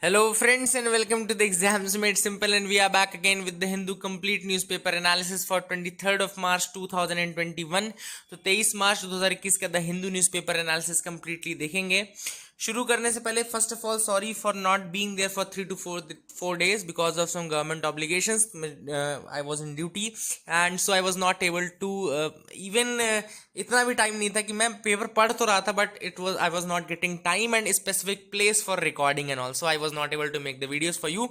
Hello, friends, and welcome to the Exams Made Simple. And we are back again with the Hindu Complete Newspaper Analysis for 23rd of March 2021. तो 23 March 2021 का the Hindu newspaper analysis completely देखेंगे. शुरू करने से पहले first of all sorry for not being there for 3 to 4 days because of some government obligations. I was in duty and so I was not able to even इतना भी time नहीं था कि मैं पेपर पढ़ तो रहा था, but I was not getting time and specific place for recording and also I was not able to make the videos for you.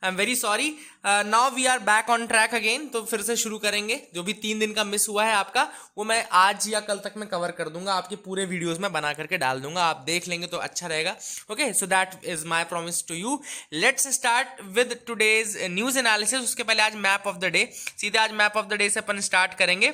I am very sorry. Now we are back on track again. तो फिर से शुरू करेंगे. जो भी 3 दिन का miss हुआ है आपका, वो मैं आज या कल तक मैं कवर कर दूंगा. आपके पूरे वीडियोस में बना करके डाल दूंगा. आप देख लेंगे तो अच्छा रहेगा. Okay, so that is my promise to you. Let's start with today's news analysis. उसके पहले आज मैप ऑफ द डे. सीधे आज मैप ऑफ द डे से अपन स्टार्ट करेंगे.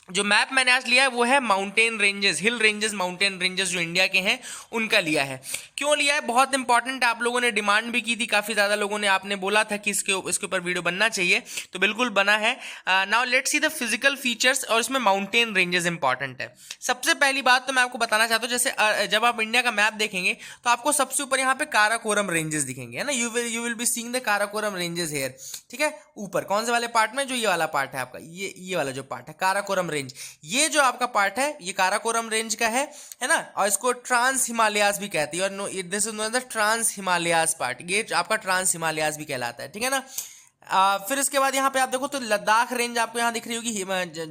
जो मैप मैंने आज लिया है वो है mountain ranges, hill ranges, mountain ranges जो इंडिया के हैं उनका लिया है. क्यों लिया है? बहुत इंपॉर्टेंट. आप लोगों ने डिमांड भी की थी, काफ़ी ज़्यादा लोगों ने, आपने बोला था कि इसके ऊपर वीडियो बनना चाहिए, तो बिल्कुल बना है. Now let's see the physical features. और इसमें माउंटेन रेंजेस इंपॉर्टेंट है. सबसे पहली बात तो मैं आपको बताना चाहता हूँ, जैसे जब आप इंडिया का मैप देखेंगे तो आपको सबसे ऊपर यहाँ पे काराकोरम रेंजेस दिखेंगे, है ना. You will be seeing the Karakoram ranges here. ठीक है, ऊपर कौन से वाले पार्ट में? जो ये वाला पार्ट है आपका, ये वाला जो पार्ट है काराकोरम रेंज, ये जो आपका पार्ट है ये काराकोरम रेंज का है ना. और इसको ट्रांस हिमालयास भी कहती है. और this is known as the trans Himalayas part. ये आपका ट्रांस हिमालयास भी कहलाता है. ठीक है ना. फिर इसके बाद यहाँ पे आप देखो तो लद्दाख रेंज आपको यहाँ दिख रही होगी.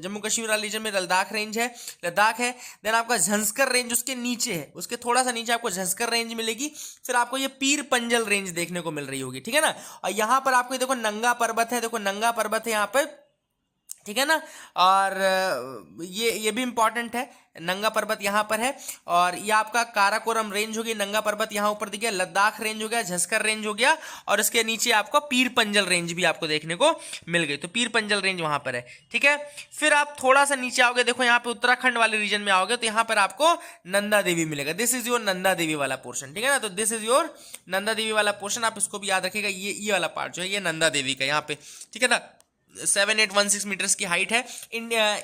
जम्मू कश्मीर वाले रीजन में लद्दाख रेंज है, लद्दाख है. देन आपका झंस्कर रेंज उसके नीचे है, उसके थोड़ा सा नीचे आपको झंस्कर रेंज मिलेगी. फिर आपको ये पीर पंजल रेंज देखने को मिल रही होगी. ठीक है ना. और यहाँ पर आपको देखो नंगा पर्वत है. देखो नंगा पर्वत है यहाँ पे. ठीक है ना. और ये भी इंपॉर्टेंट है. नंगा पर्वत यहाँ पर है. और ये आपका काराकोरम रेंज हो गई, नंगा पर्वत यहाँ ऊपर दिख गया, लद्दाख रेंज हो गया, झस्कर रेंज हो गया. और इसके नीचे आपको पीर पंजल रेंज भी आपको देखने को मिल गई. तो पीर पंजल रेंज वहाँ पर है. ठीक है. फिर आप थोड़ा सा नीचे आओगे, देखो यहाँ पे उत्तराखंड वाले रीजन में आओगे तो यहाँ पर आपको नंदा देवी मिलेगा. This is your Nanda Devi वाला पोर्शन. ठीक है ना. तो this is your Nanda Devi वाला पोर्शन. आप इसको भी याद रखिएगा. ये वाला पार्ट जो है ये नंदा देवी का यहाँ पे. ठीक है ना. 7816 मीटर्स की हाइट है.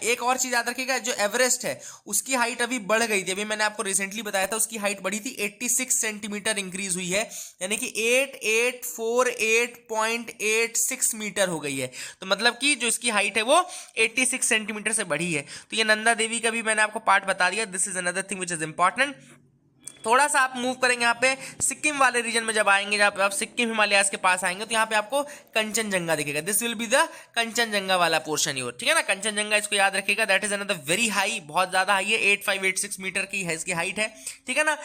एक और चीज याद रखिएगा, जो एवरेस्ट है उसकी हाइट अभी बढ़ गई थी. अभी मैंने आपको रिसेंटली बताया था उसकी हाइट बढ़ी थी, 86 सेंटीमीटर इंक्रीज हुई है, यानी कि 8848.86 मीटर हो गई है. तो मतलब कि जो इसकी हाइट है वो 86 सेंटीमीटर से बढ़ी है. तो ये नंदा देवी का भी मैंने आपको पार्ट बता दिया. This is another thing which is important. थोड़ा सा आप मूव करेंगे यहाँ पे सिक्किम वाले रीजन में. जब आएंगे, जब आप सिक्किम हिमालयास के पास आएंगे तो यहाँ पे आपको कंचनजंगा दिखेगा. This will be the Kanchenjunga वाला पोर्शन योर. ठीक है ना. कंचनजंगा, इसको याद रखिएगा. That is another very high, बहुत ज्यादा हाई है. 8586 मीटर की है इसकी हाइट है. ठीक है ना.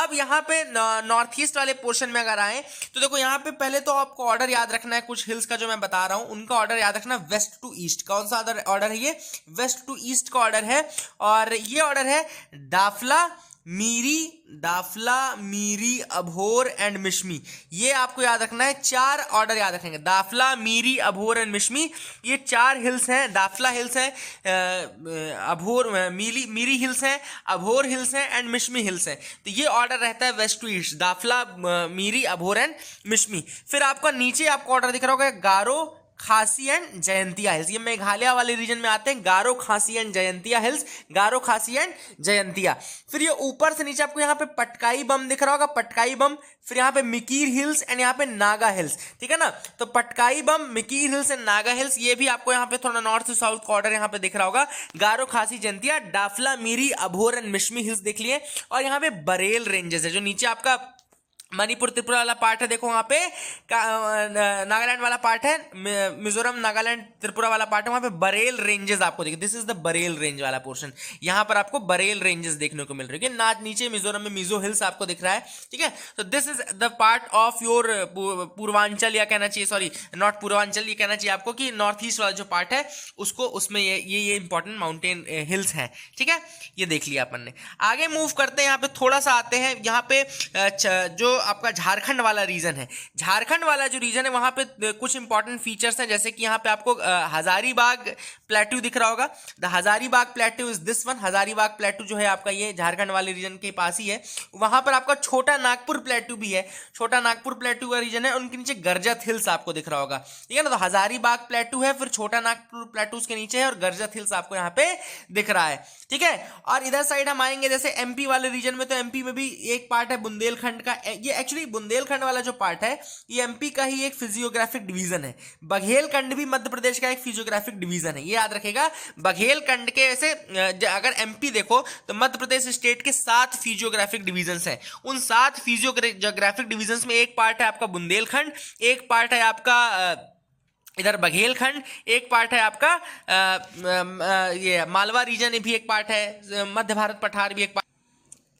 अब यहाँ पे नॉर्थ ईस्ट वाले पोर्शन में अगर आए तो देखो यहाँ पे पहले तो आपको ऑर्डर याद रखना है. कुछ हिल्स का जो मैं बता रहा हूँ उनका ऑर्डर याद रखना. West to east. कौन सा ऑर्डर है ये? वेस्ट टू ईस्ट का ऑर्डर है. और ये ऑर्डर है दाफला, मीरी, अभोर एंड मिश्मी. ये आपको याद रखना है. 4 ऑर्डर याद रखेंगे. दाफला, मीरी, अभोर एंड मिश्मी, ये 4 हिल्स हैं. दाफला हिल्स है, अभोर, मीरी हिल्स हैं, अभोर हिल्स हैं एंड मिश्मी हिल्स हैं. तो ये ऑर्डर रहता है west to east. Dafla, Miri, Abor and Mishmi. फिर आपका नीचे आपको ऑर्डर दिख रहा होगा गारो, खासी एंड जयंतिया हिल्स. ये मेघालय वाले रीजन में आते हैं. गारो, खासी एंड जयंतिया हिल्स. गारो, खासी एंड जयंतिया. फिर ये ऊपर से नीचे आपको यहाँ पे पटकाई बम दिख रहा होगा. पटकाई बम. फिर यहाँ पे मिकीर हिल्स एंड यहाँ पे नागा हिल्स. ठीक है ना. तो पटकाई बम, Mikir hills and Naga hills, ये भी आपको यहाँ पे थोड़ा नॉर्थ से साउथ का ऑर्डर यहाँ पे दिख रहा होगा. गारो, खासी, जयंतिया, डाफला, मीरी, अभोर एंड मिश्मी हिल्स देख लिए. और यहाँ पे बरेल रेंजेस है. जो नीचे आपका मणिपुर त्रिपुरा वाला पार्ट है, देखो वहाँ पे नागालैंड वाला पार्ट है, मिजोरम, नागालैंड, त्रिपुरा वाला पार्ट है, वहाँ पे बरेल रेंजेस आपको देखिए. This is the Barail range वाला पोर्शन. यहाँ पर आपको बरेल रेंजेस देखने को मिल रही है. नीचे मिजोरम में मिजो हिल्स आपको दिख रहा है. ठीक है. तो this is the part of your Purvanchal, या कहना चाहिए, सॉरी नॉट पूर्वांचल, ये कहना चाहिए आपको कि नॉर्थ ईस्ट वाला जो पार्ट है उसको, उसमें ये इंपॉर्टेंट माउंटेन हिल्स हैं. ठीक है. ये देख लिया अपन ने. आगे मूव करते हैं. यहाँ पे थोड़ा सा आते हैं. यहाँ पे जो आपका झारखंड वाला रीजन है, झारखंड वाला जो रीजन है वहां पे कुछ इंपॉर्टेंट फीचर्स हैं. जैसे कि यहाँ पे आपको हजारीबाग प्लेट्यू दिख रहा होगा. The Hazaribagh plateau is this one. Hazaribagh plateau जो है आपका ये झारखंड वाले रीजन के पास ही है. वहां पर आपका छोटा नागपुर प्लेट्यू भी है. छोटा नागपुर प्लेट्यू का रीजन है. उनके नीचे गर्जत हिल्स आपको दिख रहा होगा. ठीक है ना. तो हजारीबाग प्लेट्यू है, फिर छोटा नागपुर प्लेट्यू उसके नीचे है, और गर्जत हिल्स आपको यहाँ पे दिख रहा है. ठीक है. और इधर साइड हम आएंगे जैसे एमपी वाले रीजन में, तो एमपी में भी एक पार्ट है बुंदेलखंड का. ये एक्चुअली बुंदेलखंड वाला जो पार्ट है ये एमपी का ही एक फिजियोग्राफिक डिवीजन है। बघेलखंड भी मध्य प्रदेश का एक फिजियोग्राफिक डिवीजन है, ये याद रखेगा। बघेलखंड के ऐसे अगर एमपी देखो तो मध्य प्रदेश स्टेट के 7 फिजियोग्राफिक डिवीजंस हैं। उन 7 फिजियोग्राफिक डिवीजंस में एक पार्ट है आपका बुंदेलखंड, एक पार्ट है आपका इधर बघेलखंड, एक पार्ट है आपका ये मालवा रीजन भी एक पार्ट है, मध्य भारत पठार भी एक पार्ट।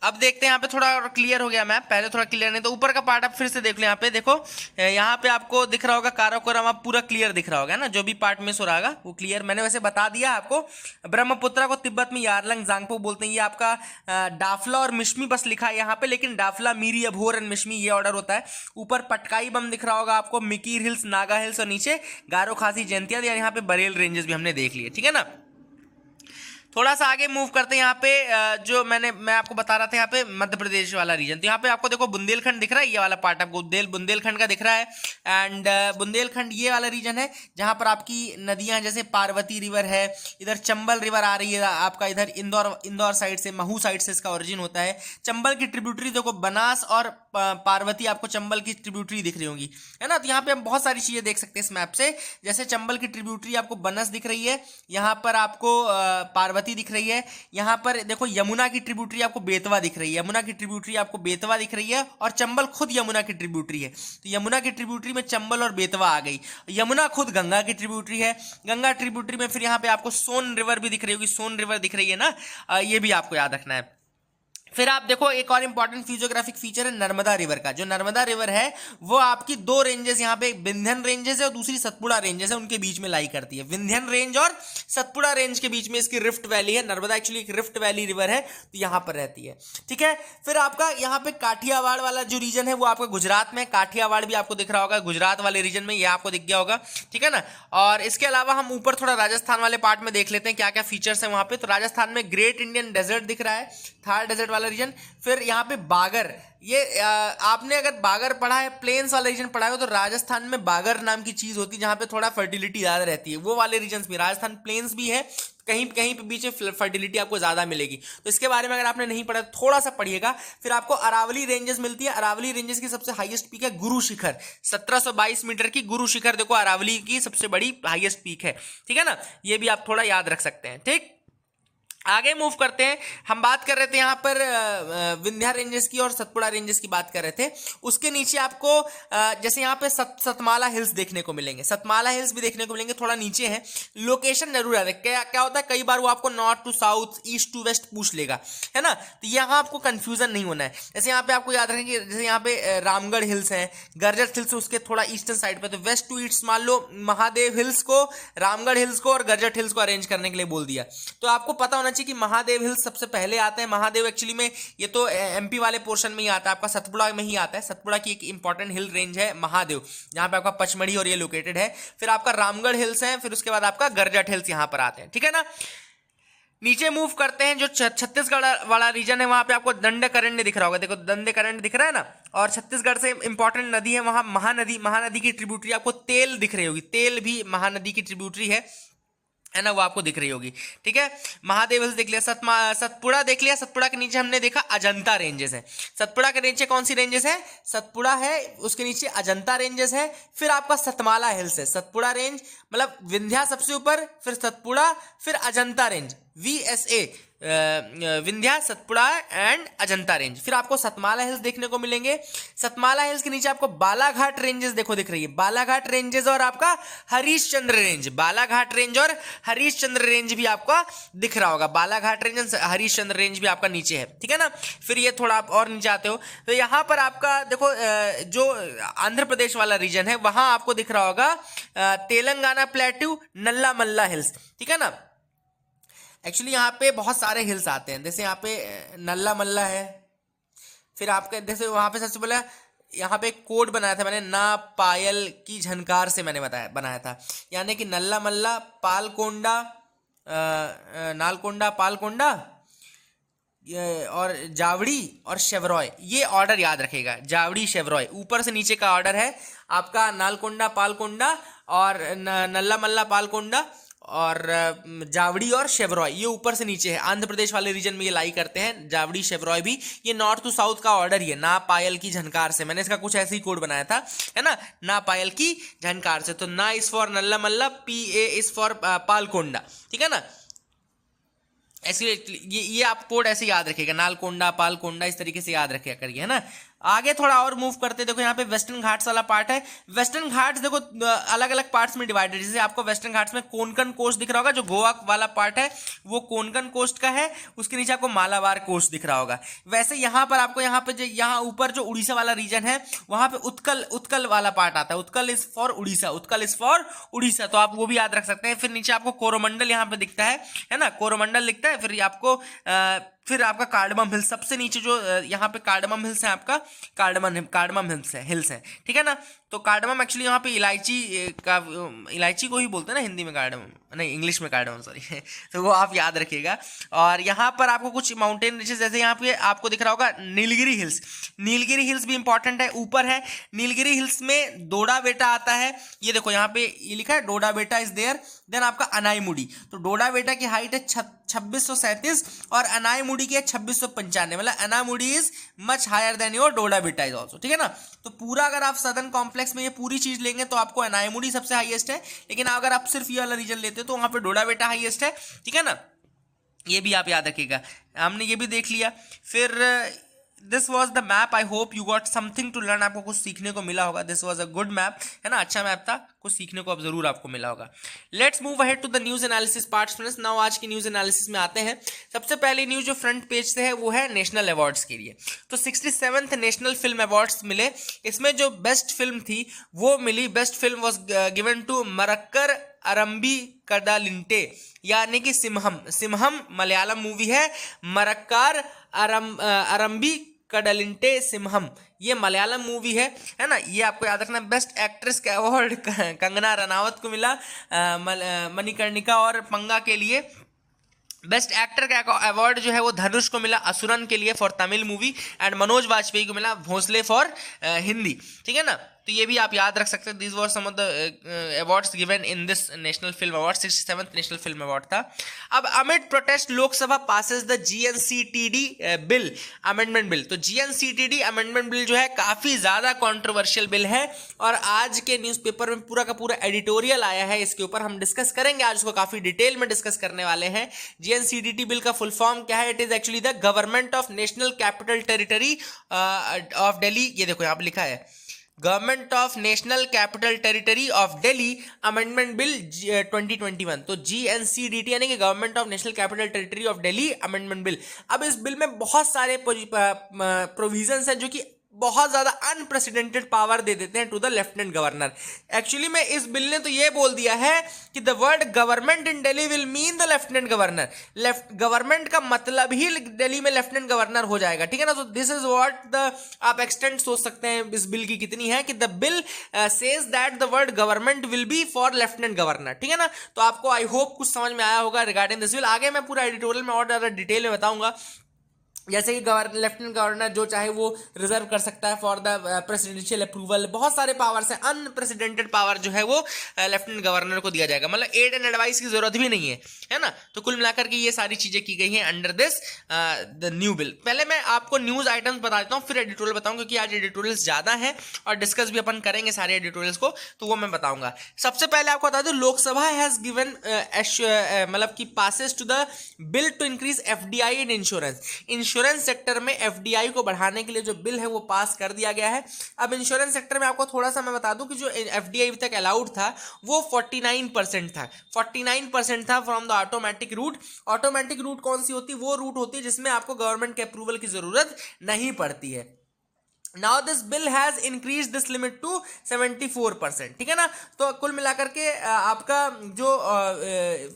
अब देखते हैं यहाँ पे थोड़ा और क्लियर हो गया मैप, पहले थोड़ा क्लियर नहीं तो ऊपर का पार्ट आप फिर से देख लो। यहाँ पे देखो, यहाँ पे आपको दिख रहा होगा काराकोरम, आप पूरा क्लियर दिख रहा होगा ना, जो भी पार्ट मिस हो रहा होगा वो क्लियर मैंने वैसे बता दिया आपको। ब्रह्मपुत्रा को तिब्बत में यारलंग जांगपो बोलते हैं। ये आपका डाफला और मिश्मी बस लिखा है यहाँ पे, लेकिन डाफला, मीरी, अभोर एंड मिश्मी ये ऑर्डर होता है। ऊपर पटकाई बम दिख रहा होगा आपको, मिकीर हिल्स, नागा हिल्स और नीचे गारो खासी जयंतिया, यानी यहाँ पे बरेल रेंजेस भी हमने देख लिए, ठीक है ना। थोड़ा सा आगे मूव करते हैं। यहाँ पे जो मैं आपको बता रहा था, यहाँ पे मध्य प्रदेश वाला रीजन, तो यहाँ पे आपको देखो बुंदेलखंड दिख रहा है, ये वाला पार्ट आपको बुंदेलखंड का दिख रहा है। एंड बुंदेलखंड ये वाला रीजन है जहाँ पर आपकी नदियाँ जैसे पार्वती रिवर है, इधर चंबल रिवर आ रही है आपका, इधर इंदौर साइड से, महू साइड से इसका ओरिजिन होता है। चंबल की ट्रिब्यूटरी देखो, बनास और पार्वती आपको चंबल की ट्रिब्यूटरी दिख रही होंगी, है ना। तो यहाँ पे हम बहुत सारी चीजें देख सकते हैं इस मैप से, जैसे चंबल की ट्रिब्यूटरी आपको बनस दिख रही है, यहाँ पर आपको पार्वती दिख रही है, यहाँ पर देखो यमुना की ट्रिब्यूटरी आपको बेतवा दिख रही है, यमुना की ट्रिब्यूटरी आपको बेतवा दिख रही है, और चंबल खुद यमुना की ट्रिब्यूटरी है। तो यमुना की ट्रिब्यूटरी में चंबल और बेतवा आ गई। यमुना खुद गंगा की ट्रिब्यूटरी है, गंगा ट्रिब्यूटरी में फिर यहाँ पे आपको सोन रिवर भी दिख रही होगी, सोन रिवर दिख रही है ना, ये भी आपको याद रखना है। फिर आप देखो एक और इंपॉर्टेंट फिजियोग्राफिक फीचर है नर्मदा रिवर का। जो नर्मदा रिवर है वो आपकी 2 रेंजेस, यहाँ पे विंध्यन रेंजेस है और दूसरी सतपुड़ा रेंजेस है, उनके बीच में लाई करती है। विंध्यन रेंज और सतपुड़ा रेंज के बीच में इसकी रिफ्ट वैली है। नर्मदा एक्चुअली एक रिफ्ट वैली रिवर है, तो यहाँ पर रहती है, ठीक है। फिर आपका यहाँ पे काठियावाड़ वाला जो रीजन है वो आपका गुजरात में, काठियावाड़ भी आपको दिख रहा होगा गुजरात वाले रीजन में, ये आपको दिख गया होगा, ठीक है ना। और इसके अलावा हम ऊपर थोड़ा राजस्थान वाले पार्ट में देख लेते हैं क्या क्या फीचर्स है वहां पे। तो राजस्थान में ग्रेट इंडियन डेजर्ट दिख रहा है, थार डेजर्ट वाला रीजन। फिर यहाँ पे बागर, ये आपने अगर बागर पढ़ा है, प्लेन्स वाला रीजन पढ़ा है, तो राजस्थान में बागर नाम की चीज होती है जहाँ पे थोड़ा फर्टिलिटी ज्यादा रहती है, वो वाले रीजन भी। राजस्थान प्लेन्स भी है, कहीं कहीं पे बीच में फर्टिलिटी आपको ज्यादा मिलेगी, तो इसके बारे में अगर आपने नहीं पढ़ा थोड़ा सा पढ़िएगा। फिर आपको अरावली रेंजेस मिलती है, अरावली रेंजेस की सबसे हाईएस्ट पीक है गुरु शिखर, 1722 मीटर की गुरु शिखर देखो अरावली की सबसे बड़ी हाईएस्ट पीक है, ठीक है ना। ये भी आप थोड़ा याद रख सकते हैं, ठीक। आगे मूव करते हैं। हम बात कर रहे थे यहाँ पर विंध्या रेंजेस की और सतपुड़ा रेंजेस की बात कर रहे थे। उसके नीचे आपको जैसे यहाँ पे सतमाला हिल्स देखने को मिलेंगे, सतमाला हिल्स भी देखने को मिलेंगे, थोड़ा नीचे है। लोकेशन जरूर याद है, क्या होता है कई बार वो आपको north to south, east to west पूछ लेगा, है ना। तो यहाँ आपको कंफ्यूजन नहीं होना है। जैसे यहाँ पे आपको याद रखें कि जैसे यहाँ पे रामगढ़ हिल्स है, गरजट हिल्स उसके थोड़ा ईस्टर्न साइड पे, तो वेस्ट टू ईस्ट मान लो महादेव हिल्स को, रामगढ़ हिल्स को और गरजट हिल्स को अरेंज करने के लिए बोल दिया। तो आपको पता होना कि महादेव हिल्स सबसे पहले आता है। महादेव एक्चुअली में ये तो एमपी वाले पोर्शन में ही आता है, आपका सतपुड़ा में ही आता है। सतपुड़ा की एक इंपॉर्टेंट हिल रेंज है महादेव, जहां पे आपका पचमढ़ी और ये लोकेटेड है। फिर आपका रामगढ़ हिल्स है, फिर उसके बाद आपका गरजट हिल्स यहां पर आते हैं, ठीक है ना। नीचे मूव करते हैं, जो छत्तीसगढ़ वाला रीजन है वहां पे आपको दंडकारण्य दिख रहा होगा, देखो दंडकारण्य दिख रहा है ना। और छत्तीसगढ़ से इंपॉर्टेंट नदी है वहां महानदी की ट्रिब्यूटरी आपको तेल दिख रही होगी, तेल भी महानदी की ट्रिब्यूटरी है ना, वो आपको दिख रही होगी, ठीक है। महादेव हिल्स देख लिया, सतपुड़ा देख लिया। सतपुड़ा के नीचे हमने देखा अजंता रेंजेस है। सतपुड़ा के नीचे कौन सी रेंजेस है? सतपुड़ा है, उसके नीचे अजंता रेंजेस है। फिर आपका सतमाला हिल्स है, सतपुड़ा रेंज मतलब विंध्या सबसे ऊपर, फिर सतपुड़ा, फिर Ajanta range, VSA Vindhya, Satpura and Ajanta range. फिर आपको सतमाला हिल्स देखने को मिलेंगे। सतमाला हिल्स के नीचे आपको बालाघाट रेंजेस देखो दिख रही है, बालाघाट रेंजेस और आपका हरीशचंद्र रेंज, बालाघाट रेंज और हरीशचंद्र रेंज भी आपका दिख रहा होगा। बालाघाट रेंज, हरीशचंद्र रेंज भी आपका नीचे है, ठीक है ना। फिर ये थोड़ा आप और नीचे आते हो तो यहाँ पर आपका देखो जो आंध्र प्रदेश वाला रीजन है वहां आपको दिख रहा होगा तेलंगाना प्लेट्यू, नल्ला मल्ला हिल्स, ठीक है ना। एक्चुअली यहाँ पे बहुत सारे हिल्स आते हैं, जैसे यहाँ पे नल्ला मल्ला है। फिर आपके जैसे वहाँ पे सबसे पहले यहाँ पे एक कोड बनाया था मैंने, ना पायल की झनकार से मैंने बनाया था, यानी कि नल्ला मल्ला, पालकोंडा, नालकोंडा, पालकोंडा और जावड़ी और शेवरॉय, ये ऑर्डर याद रखेगा। जावड़ी शेवरॉय ऊपर से नीचे का ऑर्डर है आपका, नालकोंडा पालकोंडा और नल्ला मल्ला पालकोंडा और जावड़ी और शेवरॉय ये ऊपर से नीचे है, आंध्र प्रदेश वाले रीजन में ये लाई करते हैं, जावड़ी शेवरॉय भी। ये नॉर्थ टू साउथ का ऑर्डर ही है, ना पायल की झनकार से, मैंने इसका कुछ ऐसे ही कोड बनाया था, है ना, ना पायल की झनकार से। तो ना is for Nalla Malla, P A is for Palkonda, ठीक है ना। ऐसे ये आप कोड ऐसे याद रखिएगा, नालकोंडा पालकोंडा इस तरीके से याद रखिएगा करिए, है ना। आगे थोड़ा और मूव करते, देखो यहाँ पे वेस्टर्न घाट्स वाला पार्ट है। वेस्टर्न घाट्स देखो अलग अलग पार्ट्स में डिवाइडेड, जैसे आपको वेस्टर्न घाट्स में कोंकण कोस्ट दिख रहा होगा, जो गोवा वाला पार्ट है वो कोंकण कोस्ट का है, उसके नीचे आपको मालाबार कोस्ट दिख रहा होगा। वैसे यहाँ पर आपको यहाँ पे यहाँ ऊपर जो उड़ीसा वाला रीजन है वहां पे उत्कल वाला पार्ट आता है, Utkal is for Orissa, Utkal is for Orissa, तो आप वो भी याद रख सकते हैं। फिर नीचे आपको कोरोमंडल यहाँ पे दिखता है ना, कोरोमंडल दिखता है। फिर आपका कार्डमम हिल्स सबसे नीचे, जो यहाँ पे कार्डमम हिल्स है, आपका कार्डमम हिल्स है, ठीक है ना। तो कार्डमम एक्चुअली यहाँ पे इलायची को ही बोलते हैं ना हिंदी में, कार्डमम नहीं, इंग्लिश में कार्डमम, सॉरी तो वो आप याद रखिएगा। और यहाँ पर आपको कुछ माउंटेन रेंजेस, जैसे यहाँ पे आपको दिख रहा होगा नीलगिरी हिल्स, नीलगिरी हिल्स भी इंपॉर्टेंट है, ऊपर है। नीलगिरी हिल्स में डोडा बेटा आता है, ये देखो यहाँ पे ये लिखा है डोडा बेटा इज देयर। देन आपका अनाईमुडी, तो डोडा बेटा की हाइट है 2637 और अनाईमुडी की है 2695, मतलब Anamudi is much higher than your Doda Betta is also, ठीक है ना। तो पूरा अगर आप सदर्न कॉम्प्लेक्स में ये पूरी चीज लेंगे तो आपको अनाईमुडी सबसे हाईएस्ट है, लेकिन अगर आप सिर्फ ये वाला रीजन लेते हो तो वहां पे डोडा बेटा हाईएस्ट है, ठीक है ना। ये भी आप याद रखिएगा, हमने ये भी देख लिया। फिर this was the map, I hope you got something to learn, आपको कुछ सीखने को मिला होगा। This was a good map, है ना, अच्छा मैप था, कुछ सीखने को अब जरूर आपको मिला होगा। Let's move ahead to the news analysis parts friends. Now आज की न्यूज एनालिसिस में आते हैं। सबसे पहले न्यूज जो फ्रंट पेज से है वो है नेशनल अवार्ड्स के लिए। तो 67th नेशनल फिल्म अवार्ड्स मिले, इसमें जो बेस्ट फिल्म थी वो मिली, best film was given to Marakkar Arambi Kadalinte, यानी कि सिम्हम मलयालम मूवी है, मरक्कार अरंबी कडलिंटे सिम्हम ये मलयालम मूवी है ना। ये आपको याद रखना। बेस्ट एक्ट्रेस का अवार्ड कंगना रनावत को मिला मणिकर्णिका और पंगा के लिए। बेस्ट एक्टर का अवार्ड जो है वो धनुष को मिला असुरन के लिए for Tamil movie, and Manoj Vajpayee को मिला भोसले फॉर हिंदी, ठीक है ना। तो ये भी आप याद रख सकते हैं। This were some of the awards given in this national film award, 67th national film award था। अब amid protest Lok Sabha passes the GNCTD bill amendment bill. तो जीएनसीटीडी अमेंडमेंट बिल जो है काफी ज्यादा कंट्रोवर्शियल बिल है, और आज के न्यूज़पेपर में पूरा का पूरा एडिटोरियल आया है इसके ऊपर, हम डिस्कस करेंगे आज उसको, काफी डिटेल में डिस्कस करने वाले हैं। जीएनसीटीडी बिल का फुल फॉर्म क्या है? It is actually the government of national capital territory of Delhi. ये देखो यहाँ पे लिखा है government of national capital territory of Delhi amendment bill 2021। तो जीएनसीडीटी यानी कि government of national capital territory of Delhi amendment bill. अब इस बिल में बहुत सारे प्रोविजंस हैं जो कि बहुत ज्यादा अनप्रेसिडेंटेड पावर दे देते हैं to the lieutenant governor. Actually में इस बिल ने तो ये बोल दिया है कि the word government in Delhi will mean the lieutenant governor. Government का मतलब ही दिल्ली में लेफ्टिनेंट गवर्नर हो जाएगा, ठीक है ना। तो दिस इज व्हाट द आप एक्सटेंट सोच सकते हैं इस बिल की कितनी है, कि the bill says that the word government will be for lieutenant governor, ठीक है ना। तो आपको आई होप कुछ समझ में आया होगा रिगार्डिंग दिस बिल। आगे मैं पूरा एडिटोरियल में और ज्यादा डिटेल में बताऊंगा, जैसे कि लेफ्टिनेंट गवर्नर जो चाहे वो रिजर्व कर सकता है फॉर द प्रेसिडेंशियल अप्रूवल। बहुत सारे पावर्स हैं, अनप्रेसिडेंटेड पावर जो है वो लेफ्टिनेंट गवर्नर को दिया जाएगा, मतलब एड एंड एडवाइस की जरूरत भी नहीं है ना। तो कुल मिलाकर के ये सारी चीजें की गई हैं under this the new bill. पहले मैं आपको न्यूज आइटम्स बता देता हूँ, फिर एडिटोरियल बताऊंगा, क्योंकि आज एडिटोरियल्स ज्यादा हैं और डिस्कस भी अपन करेंगे सारे एडिटोरियल्स को, तो वो मैं बताऊंगा। सबसे पहले आपको बता दूं, लोकसभा हैज गिवन मतलब कि passes to the bill to increase FDI in insurance sector में एफडीआई को बढ़ाने के लिए जो बिल है वो पास कर दिया गया है। अब इंश्योरेंस सेक्टर में आपको थोड़ा सा मैं बता दूं कि जो एफडीआई अभी तक अलाउड था वो 49% था, 49% था from the automatic route. Automatic route कौन सी होती है? वो रूट होती है जिसमें आपको गवर्नमेंट के अप्रूवल की जरूरत नहीं पड़ती है। Now this bill has increase this limit to 74%, ठीक है ना। तो कुल मिलाकर के आपका जो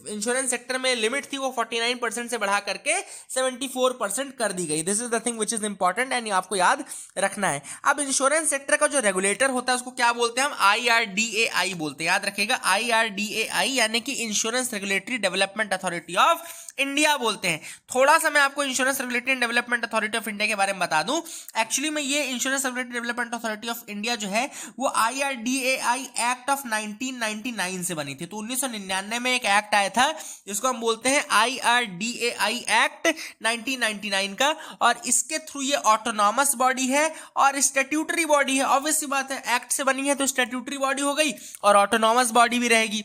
इंश्योरेंस सेक्टर में लिमिट थी वो 49% से बढ़ा करके 74% कर दी गई। This is the thing which is important and आपको याद रखना है। अब इंश्योरेंस सेक्टर का जो रेगुलेटर होता है उसको क्या बोलते हैं? हम IRDAI बोलते हैं, याद रखिएगा IRDAI यानी कि insurance regulatory development authority of India बोलते हैं। थोड़ा सा मैं आपको insurance regulatory and development authority of India के बारे में बता दूं। एक्चुअली में ये insurance regulatory development authority of India जो है वो IRDAI एक्ट ऑफ 1999 से बनी थी। तो 1999 में एक एक्ट आया था जिसको हम बोलते हैं IRDAI एक्ट 1999 का, और इसके थ्रू ये ऑटोनॉमस बॉडी है और स्टैट्यूटरी बॉडी है। ऑब्वियस सी बात है, एक्ट से बनी है तो स्टैट्यूटरी बॉडी हो गई और ऑटोनॉमस बॉडी भी रहेगी।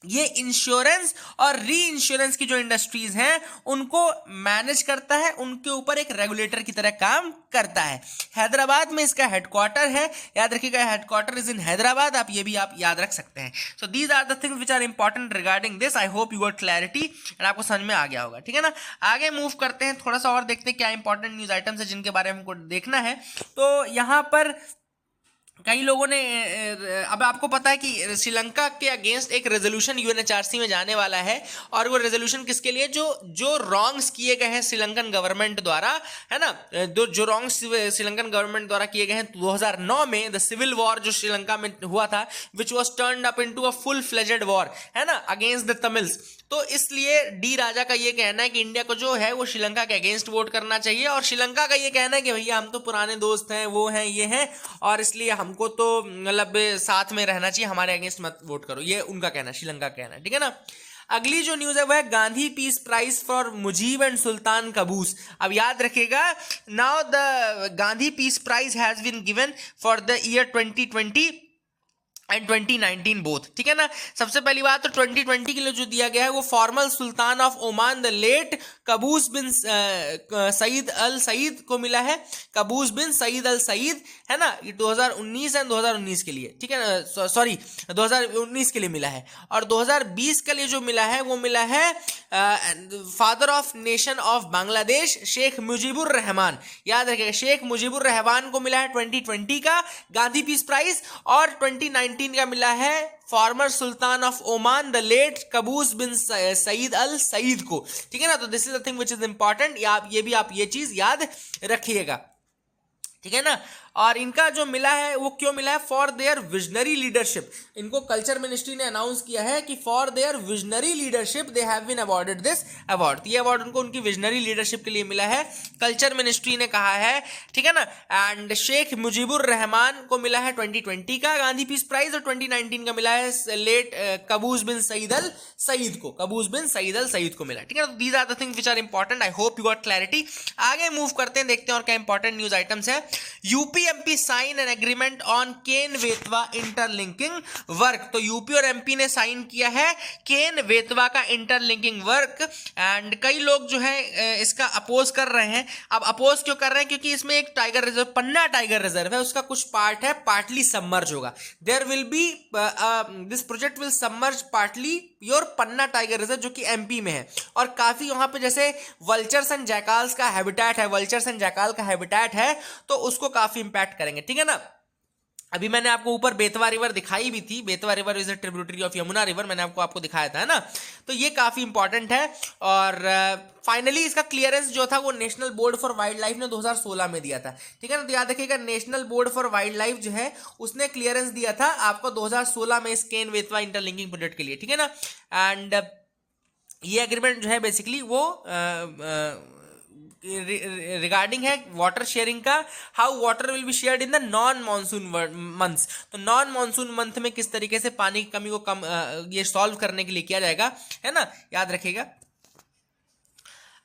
ये इंश्योरेंस और री इंश्योरेंस की जो इंडस्ट्रीज हैं उनको मैनेज करता है, उनके ऊपर एक रेगुलेटर की तरह काम करता है। हैदराबाद में इसका हेडक्वार्टर है, याद रखिएगा, हेडक्वार्टर इज इन हैदराबाद। आप ये भी आप याद रख सकते हैं। So these are the things which are important regarding this. I hope you got clarity and आपको समझ में आ गया होगा, ठीक है ना। आगे मूव करते हैं, थोड़ा सा और देखते हैं क्या इंपॉर्टेंट न्यूज आइटम्स है जिनके बारे में हमको देखना है। तो यहाँ पर कई लोगों ने, अब आपको पता है कि श्रीलंका के अगेंस्ट एक रेजोल्यूशन UNHRC में जाने वाला है, और वो रेजोल्यूशन किसके लिए, जो रॉन्ग्स किए गए हैं श्रीलंकन गवर्नमेंट द्वारा, है ना, जो रॉन्ग्स श्रीलंकन गवर्नमेंट द्वारा किए गए हैं 2009 में, द सिविल वॉर जो श्रीलंका में हुआ था, which was turned up into a full fledged war, है ना, अगेंस्ट द तमिल्स। तो इसलिए डी राजा का ये कहना है कि इंडिया को जो है वो श्रीलंका के अगेंस्ट वोट करना चाहिए, और श्रीलंका का ये कहना है कि भैया हम तो पुराने दोस्त हैं, वो हैं, ये हैं, और इसलिए हमको तो मतलब साथ में रहना चाहिए, हमारे अगेंस्ट मत वोट करो। ये उनका कहना है, श्रीलंका का कहना है, ठीक है ना। अगली जो न्यूज है वो है Gandhi peace prize for Mujib and sultan Qaboos. अब याद रखिएगा, now the Gandhi peace prize has been given for the year 2020 and 2019 both, ठीक है ना। सबसे पहली बात तो 2020 के लिए जो दिया गया है वो formal sultan of Oman the late Qaboos bin Said al Said को मिला है। कबूस बिन सईद अल सईद, है ना, ये 2019 एंड 2019 के लिए, ठीक है ना, सॉरी 2019 के लिए मिला है। और 2020 के लिए जो मिला है वो मिला है father of nation of Bangladesh Sheikh Mujibur Rahman. याद रखिएगा, शेख मुजीबुर रहमान को मिला है 2020 का गांधी पीस प्राइज, और 2019 का मिला है former sultan of Oman the late Qaboos bin Said al Said को, ठीक है ना। तो this is the thing which is important, आप ये चीज याद रखिएगा, ठीक है ना। और इनका जो मिला है वो क्यों मिला है, फॉर देयर विजनरी लीडरशिप। इनको कल्चर मिनिस्ट्री ने अनाउंस किया है कि for their visionary leadership they have been awarded this award. ये अवार्ड उनको उनकी विजनरी लीडरशिप के लिए मिला है, कल्चर मिनिस्ट्री ने कहा है, ठीक है ना। एंड शेख मुजीबुर रहमान को मिला है 2020 का गांधी पीस प्राइज, और 2019 का मिला है late Qaboos bin Said al Said को, कबूस बिन सईद अल सईद को मिला, ठीक है ना। These are the things which are important. I hope you got clarity. आगे मूव करते हैं, देखते हैं और क्या इंपॉर्टेंट न्यूज आइटम्स है। UP MP sign an agreement on Ken Betwa interlinking work. तो यूपी और एमपी ने साइन किया है केन वेतवा का इंटरलिंकिंग वर्क, एंड कई लोग जो है इसका अपोज कर रहे हैं। अब अपोज क्यों कर रहे हैं, क्योंकि इसमें एक tiger reserve, Panna tiger reserve है, उसका कुछ पार्ट है पार्टली सबमर्ज होगा। There will be this project will submerge partly your Panna tiger reserve, जो कि एमपी में है, और काफी वहां पे जैसे वल्चर्स एंड जैकाल्स का हैबिटेट है, वल्चर्स एंड जैकाल का हैबिटेट है, तो उसको काफी इंपैक्ट करेंगे, ठीक है ना। अभी मैंने आपको ऊपर बेतवा रिवर दिखाई भी थी, Betwa river is a tributary of Yamuna river, मैंने आपको दिखाया था, है ना। तो ये काफी इंपॉर्टेंट है। और फाइनली इसका क्लियरेंस जो था वो national board for wild life ने 2016 में दिया था, ठीक है ना। तो याद रखिएगा, national board for wildlife जो है उसने क्लियरेंस दिया था आपको 2016 में इस केन वेतवा इंटरलिंकिंग प्रोजेक्ट के लिए, ठीक है ना। एंड ये एग्रीमेंट जो है बेसिकली वो रिगार्डिंग है वाटर शेयरिंग का, how water will be shared in the non monsoon months. तो नॉन मानसून मंथ में किस तरीके से पानी की कमी को ये सॉल्व करने के लिए किया जाएगा, है ना, याद रखिएगा।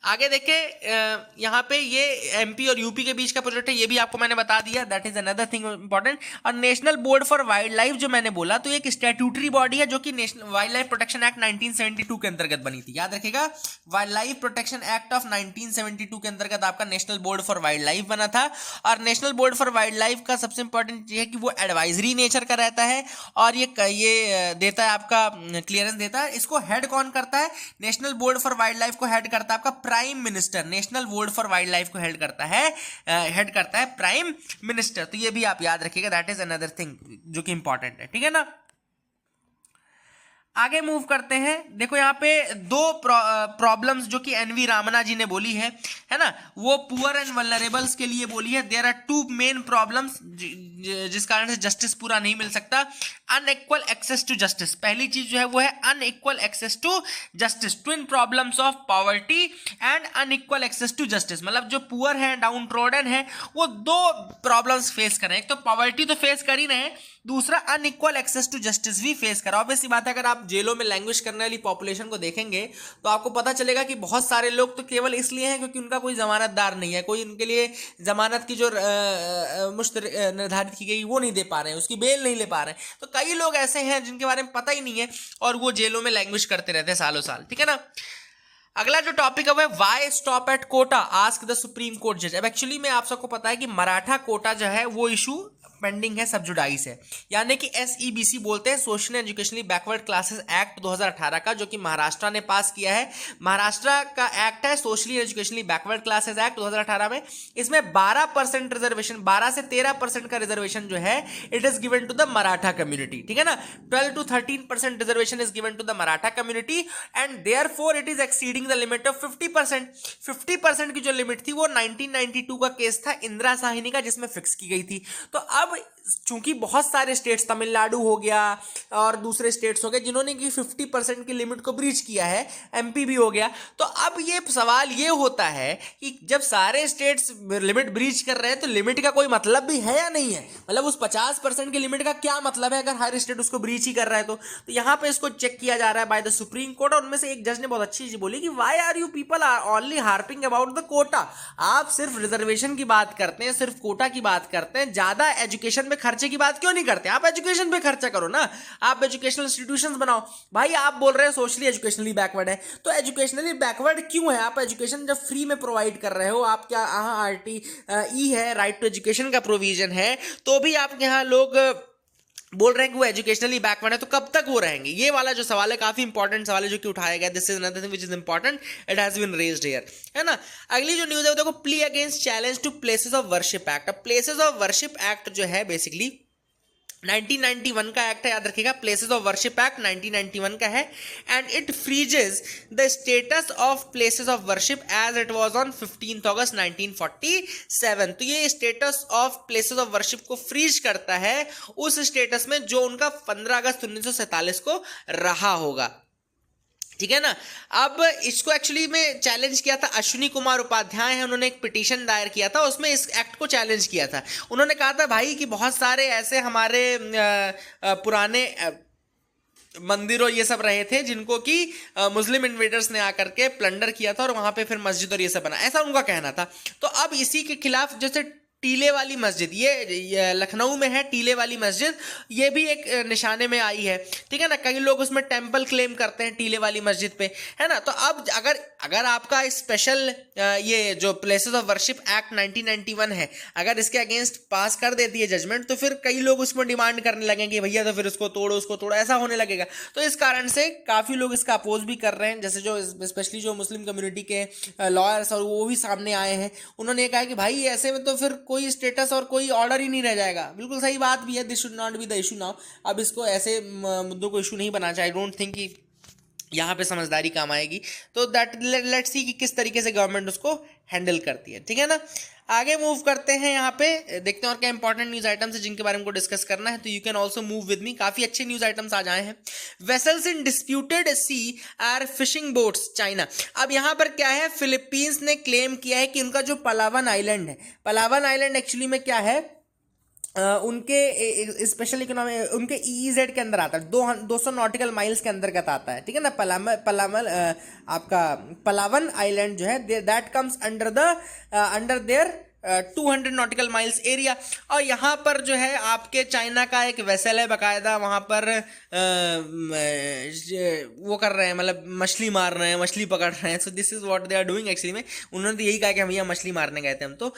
आगे देखें, यहाँ पे ये एमपी और यूपी के बीच का प्रोजेक्ट है, ये भी आपको मैंने बता दिया, that is another thing important. और national board for wildlife जो मैंने बोला, तो एक स्टैट्यूटरी बॉडी है जो कि national wild life protection act 1972 के अंतर्गत बनी थी। याद रखिएगा, wild life protection act of 1972 के अंतर्गत आपका national board for wild life बना था। और national board for wild life का सबसे इंपॉर्टेंट ये है कि वो एडवाइजरी नेचर का रहता है, और ये देता है आपका क्लियरेंस देता है। इसको हेड कौन करता है, national board for wild life को हेड करता है आपका prime minister. National board for wild life को हेड करता है प्राइम मिनिस्टर। तो ये भी आप याद रखिएगा, दैट इज अनदर थिंग जो कि इंपॉर्टेंट है, ठीक है ना। आगे मूव करते हैं। देखो यहाँ पे दो प्रॉब्लम्स जो कि एनवी रामना जी ने बोली है ना, वो पुअर एंड वल्नरेबल्स के लिए बोली है। There are two main problems जिस कारण से जस्टिस पूरा नहीं मिल सकता। अनइक्वल एक्सेस टू जस्टिस, पहली चीज जो है वो है unequal access to justice. Twin problems of poverty and unequal access to justice, मतलब जो पुअर है, डाउन ट्रोडन है, वो दो प्रॉब्लम्स फेस कर रहे हैं। एक तो पॉवर्टी तो फेस कर ही रहे हैं, दूसरा अनइक्वल एक्सेस टू जस्टिस भी फेस करा। ऑब्वियसली बात है, अगर आप जेलों में लैंग्वेज करने वाली पॉपुलेशन को देखेंगे तो आपको पता चलेगा कि बहुत सारे लोग तो केवल इसलिए हैं क्योंकि उनका कोई जमानतदार नहीं है, कोई उनके लिए जमानत की जो मुश्त निर्धारित की गई वो नहीं दे पा रहे हैं, उसकी बेल नहीं ले पा रहे हैं। तो कई लोग ऐसे हैं जिनके बारे में पता ही नहीं है और वो जेलों में लैंग्वेज करते रहते हैं सालों साल, ठीक है ना। अगला जो टॉपिक है वो है why stop at quota, ask the supreme court जज। अब एक्चुअली में आप सबको पता है कि मराठा कोटा जो है वो इशू पेंडिंग है, सब जुडाइस है, यानी कि SEBC बोलते हैं, social educationally backward classes act 2018 का, जो कि महाराष्ट्र ने पास किया है। महाराष्ट्र का एक्ट है socially educationally backward classes act 2018 में। इसमें 12% रिजर्वेशन, 12 से 13% का रिजर्वेशन जो है it is given to the Maratha community, ठीक है ना। 12 to 13% reservation is given to the Maratha community and therefore it is exceeding the limit of 50%। 50% की जो लिमिट थी वो 1992 का केस था इंदिरा साहिनी का, जिसमें फिक्स की गई थी। तो अब चूंकि बहुत सारे स्टेट्स, तमिलनाडु हो गया और दूसरे स्टेट्स हो गए जिन्होंने कि 50% की लिमिट को ब्रीच किया है, MP भी हो गया, तो अब ये सवाल ये होता है कि जब सारे स्टेट्स लिमिट ब्रीच कर रहे हैं तो लिमिट का कोई मतलब भी है या नहीं है, मतलब उस 50% की लिमिट का क्या मतलब है अगर हर स्टेट उसको ब्रीच ही कर रहा है। तो यहाँ पे इसको चेक किया जा रहा है बाय द सुप्रीम कोर्ट, और उनमें से एक जज ने बहुत अच्छी चीज बोली कि why are you people are only harping about the quota. आप सिर्फ रिजर्वेशन की बात करते हैं, सिर्फ कोटा की बात करते हैं, ज्यादा एजुकेशन में खर्चे की बात क्यों नहीं करते। आप एजुकेशन पे खर्चा करो ना, आप एजुकेशनल इंस्टीट्यूशंस बनाओ। भाई आप बोल रहे हो सोशली एजुकेशनली बैकवर्ड है, तो एजुकेशनली बैकवर्ड क्यों है? आप एजुकेशन जब फ्री में प्रोवाइड कर रहे हो, आप क्या RTE है, राइट टू एजुकेशन का प्रोविजन है, तो भी आप यहाँ लोग बोल रहे हैं कि वो एजुकेशनली बैकवर्ड है, तो कब तक वो रहेंगे? ये वाला जो सवाल है काफी इंपॉर्टेंट सवाल है जो कि उठाया गया। This is another thing which is important, it has been raised here, है ना। अगली जो न्यूज है वो देखो, plea against challenge to places of worship act. अब प्लेसेस ऑफ वर्शिप एक्ट जो है बेसिकली 1991 का एक्ट है, याद रखिएगा। प्लेसेस ऑफ वर्शिप एक्ट 1991 का है and it freezes the status of places of worship as it was on 15 August 1947। तो ये status of places of worship को फ्रीज करता है उस स्टेटस में जो उनका 15 अगस्त 1947 को रहा होगा, ठीक है ना। अब इसको एक्चुअली में चैलेंज किया था अश्विनी कुमार उपाध्याय है, उन्होंने एक पिटीशन दायर किया था, उसमें इस एक्ट को चैलेंज किया था। उन्होंने कहा था भाई कि बहुत सारे ऐसे हमारे पुराने मंदिर और ये सब रहे थे जिनको कि मुस्लिम इन्वेडर्स ने आकर के प्लंडर किया था और वहां पे फिर मस्जिद और ये सब बना, ऐसा उनका कहना था। तो अब इसी के खिलाफ जैसे टीले वाली मस्जिद, ये लखनऊ में है टीले वाली मस्जिद, ये भी एक निशाने में आई है, ठीक है ना। कई लोग उसमें टेंपल क्लेम करते हैं टीले वाली मस्जिद पे, है ना। तो अब अगर आपका स्पेशल ये जो प्लेसेस ऑफ वर्शिप एक्ट 1991 है, अगर इसके अगेंस्ट पास कर देती है जजमेंट, तो फिर कई लोग उसमें डिमांड करने लगेंगे भैया तो फिर उसको तोड़ो, ऐसा होने लगेगा। तो इस कारण से काफी लोग इसका अपोज भी कर रहे हैं, जैसे जो स्पेशली जो मुस्लिम कम्युनिटी के लॉयर्स और वो भी सामने आए हैं। उन्होंने कहा कि भाई ऐसे में तो फिर कोई स्टेटस और कोई ऑर्डर ही नहीं रह जाएगा। बिल्कुल सही बात भी है, this should not be the issue now. अब इसको ऐसे मुद्दों को इशू नहीं बना चाहिए। आई डोंट थिंक कि यहाँ पे समझदारी काम आएगी। तो दैट लेट्स सी कि किस तरीके से गवर्नमेंट उसको हैंडल करती है, ठीक है ना। आगे मूव करते हैं, यहाँ पे देखते हैं और क्या इंपॉर्टेंट न्यूज आइटम्स है जिनके बारे में को डिस्कस करना है। तो you can also move with me, काफी अच्छे न्यूज आइटम्स आज आए हैं। Vessels in disputed sea are fishing boats China. अब यहाँ पर क्या है, फिलीपींस ने क्लेम किया है कि उनका जो पलावन आइलैंड है, पलावन आइलैंड एक्चुअली में क्या है, उनके स्पेशल इकोनॉमी उनके EEZ के अंदर आता है, 200 नॉटिकल माइल्स के अंतर्गत आता है, ठीक है ना। आपका पलावन आइलैंड जो है that comes under their 200 nautical miles area. और यहाँ पर जो है आपके चाइना का एक वेसल है बाकायदा, वहाँ पर वो कर रहे हैं, मतलब मछली मार रहे हैं, मछली पकड़ रहे हैं। So this is what they are doing. Actually में उन्होंने तो यही कहा कि हम यहाँ मछली मारने गए थे हम तो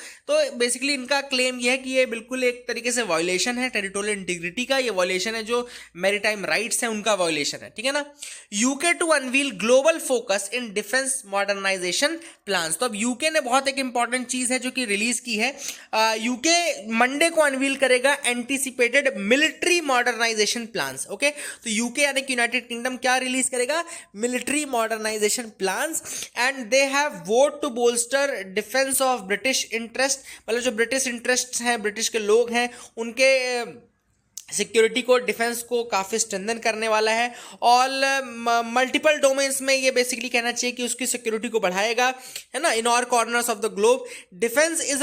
बेसिकली इनका क्लेम ये है कि ये बिल्कुल एक तरीके से वायलेशन है टेरिटोरियल इंटीग्रिटी का, ये वायलेशन है जो मैरीटाइम राइट्स है उनका वायलेशन है, ठीक है ना। UK to unveil global focus in defence modernisation plans. तो अब यूके ने बहुत एक इंपॉर्टेंट चीज है जो कि रिलीज रिलीज की है। यूके मंडे को अनवील करेगा anticipated military modernisation plans. Okay, तो यूके यानी कि यूनाइटेड किंगडम क्या रिलीज करेगा? Military modernisation plans. And they have vote to bolster defence of British interest, मतलब जो ब्रिटिश इंटरेस्ट हैं, ब्रिटिश के लोग हैं, उनके सिक्योरिटी को, डिफेंस को काफ़ी स्ट्रेंथन करने वाला है। ऑल मल्टीपल डोमेन्स में ये बेसिकली कहना चाहिए कि उसकी सिक्योरिटी को बढ़ाएगा, है ना, in all corners of the globe. Defence in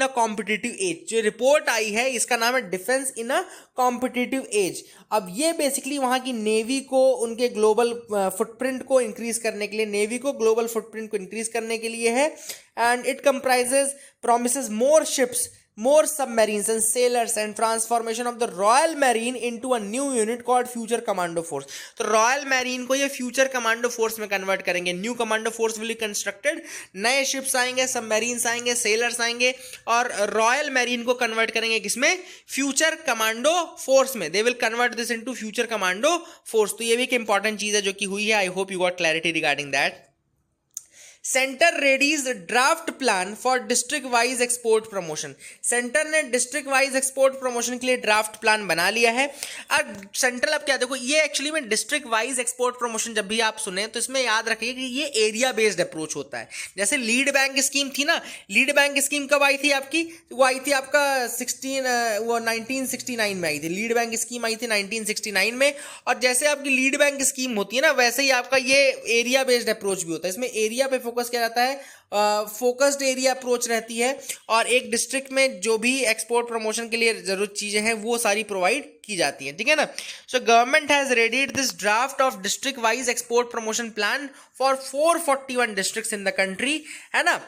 a competitive as, जो रिपोर्ट आई है इसका नाम है defence in a competitive as. अब ये बेसिकली वहाँ की नेवी को, उनके ग्लोबल फुटप्रिंट को इंक्रीज करने के लिए, नेवी को ग्लोबल फुटप्रिंट को इंक्रीज करने के लिए है। And it comprises promises more ships, more submarines and sailors and transformation of the Royal Marine into a new unit called Future Commando Force। तो Royal Marine को ये Future Commando Force में convert करेंगे। New commando force will be constructed, नए ships आएंगे, submarines आएंगे, sellers आएंगे, और रॉयल मैरीन को कन्वर्ट करेंगे किसमें? फ्यूचर कमांडो फोर्स में। They will convert this into future commando force. तो ये भी एक इंपॉर्टेंट चीज है जो कि हुई है। आई hope you got clarity regarding that. Centre Reddy's draft plan for district wise export promotion. Centre ने डिस्ट्रिक्ट वाइज एक्सपोर्ट प्रमोशन के लिए ड्राफ्ट प्लान बना लिया है। अब सेंट्रल, अब क्या देखो, ये एक्चुअली में डिस्ट्रिक्ट वाइज एक्सपोर्ट प्रमोशन जब भी आप सुने तो इसमें याद रखिए कि ये एरिया बेस्ड अप्रोच होता है। जैसे लीड बैंक स्कीम थी ना, लीड बैंक स्कीम कब आई थी आपकी? वो आई थी आपका 1969 में आई थी। लीड बैंक स्कीम आई थी 1969 में। और जैसे आपकी लीड बैंक स्कीम होती है ना, वैसे ही आपका ये एरिया बेस्ड अप्रोच भी होता है। इसमें एरिया पे फोकस किया जाता है, फोकस्ड एरिया अप्रोच रहती है, और एक डिस्ट्रिक्ट में जो भी एक्सपोर्ट प्रमोशन के लिए जरूरत चीजें हैं वो सारी प्रोवाइड की जाती हैं, ठीक है ना। So government has रेडीड this draft of district wise export promotion plan for 441 districts in the country, है ना।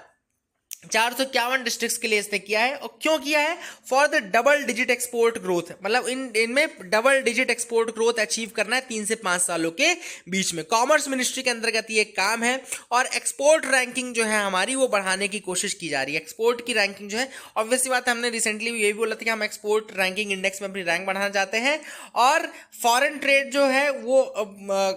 451 डिस्ट्रिक्ट्स के लिए इसने किया है। और क्यों किया है? For the double digit export growth, मतलब इनमें double digit export growth achieve करना है 3 से 5 सालों के बीच में। कॉमर्स मिनिस्ट्री के अंतर्गत ये काम है। और एक्सपोर्ट रैंकिंग जो है हमारी वो बढ़ाने की कोशिश की जा रही है। एक्सपोर्ट की रैंकिंग जो है, ऑब्वियसली बात है, हमने रिसेंटली ये भी बोला था कि हम एक्सपोर्ट रैंकिंग इंडेक्स में अपनी रैंक बढ़ाना चाहते हैं। और फॉरेन ट्रेड जो है वो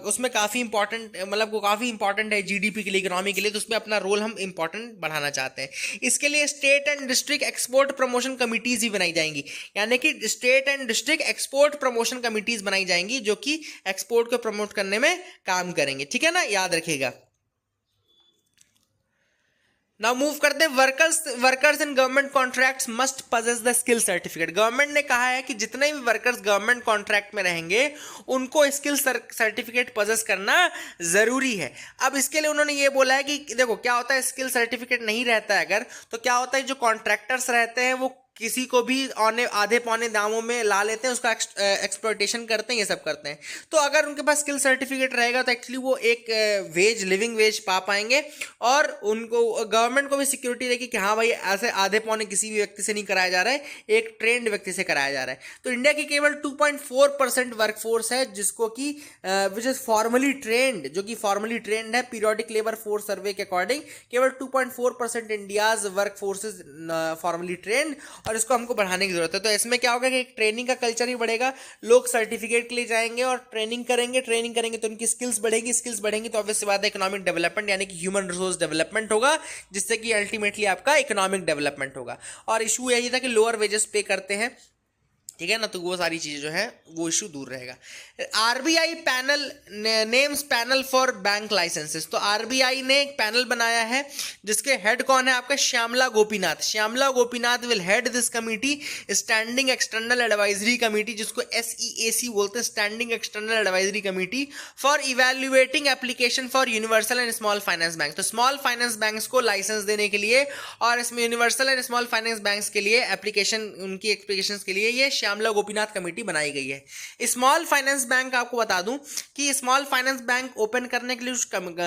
उसमें काफ़ी इंपॉर्टेंट, मतलब वो काफ़ी इंपॉर्टेंट है जीडीपी के लिए, इकोनॉमी के लिए, तो उसमें अपना रोल हम इंपॉर्टेंट बढ़ाना चाहते हैं। इसके लिए state and district export promotion committees ही बनाई जाएंगी, यानी कि state and district export promotion committees बनाई जाएंगी जो कि एक्सपोर्ट को प्रमोट करने में काम करेंगे, ठीक है ना, याद रखिएगा। नाउ मूव करते हैं, workers in government contracts must possess the skill certificate. Government ने कहा है कि जितने भी वर्कर्स गवर्नमेंट कॉन्ट्रैक्ट में रहेंगे उनको स्किल सर्टिफिकेट पजेस करना जरूरी है। अब इसके लिए उन्होंने ये बोला है कि देखो क्या होता है, स्किल सर्टिफिकेट नहीं रहता है अगर, तो क्या होता है, जो कॉन्ट्रैक्टर्स रहते हैं वो किसी को भी आधे पौने दामों में ला लेते हैं, उसका एक्सप्लॉयटेशन करते हैं, ये सब करते हैं। तो अगर उनके पास स्किल सर्टिफिकेट रहेगा तो एक्चुअली वो एक वेज, लिविंग वेज पा पाएंगे, और उनको गवर्नमेंट को भी सिक्योरिटी रहेगी कि हाँ भाई ऐसे आधे पौने किसी भी व्यक्ति से नहीं कराया जा रहा है, एक ट्रेंड व्यक्ति से कराया जा रहा है। तो इंडिया की केवल 2.4% वर्कफोर्स है जिसको कि विच इज फॉर्मली ट्रेंड, जो कि फॉर्मली ट्रेंड है। पीरियोडिक लेबर फोर्स सर्वे के अकॉर्डिंग केवल 2.4% India's workforce is formally trend, और इसको हमको बढ़ाने की जरूरत है। तो इसमें क्या होगा कि एक ट्रेनिंग का कल्चर ही बढ़ेगा, लोग सर्टिफिकेट के लिए जाएंगे और ट्रेनिंग करेंगे तो उनकी स्किल्स बढ़ेंगी तो ऑब्वियसली बात है इकोनॉमिक डेवलपमेंट यानी कि ह्यूमन रिसोर्स डेवलपमेंट होगा, जिससे कि अल्टीमेटली आपका इकोनॉमिक डेवलपमेंट होगा। और इशू यही था कि लोअर वेजेस पे करते हैं, ठीक है ना, तो वो सारी चीजें जो है वो इशू दूर रहेगा। RBI panel names panel for bank licences. तो आरबीआई ने एक पैनल बनाया है जिसके हेड कौन है आपका? Shyamala Gopinath. Shyamala Gopinath will head this committee, standing external advisory committee, जिसको SEAC बोलते हैं, standing external advisory committee for evaluating application for universal and small finance bank. तो स्मॉल फाइनेंस बैंक्स को लाइसेंस देने के लिए और इसमें universal and small finance banks के लिए एप्लीकेशन, उनकी एप्लीकेशन के लिए ये श्यामला गोपीनाथ कमेटी बनाई गई है। स्मॉल फाइनेंस बैंक, आपको बता दूं कि स्मॉल फाइनेंस बैंक ओपन करने के लिए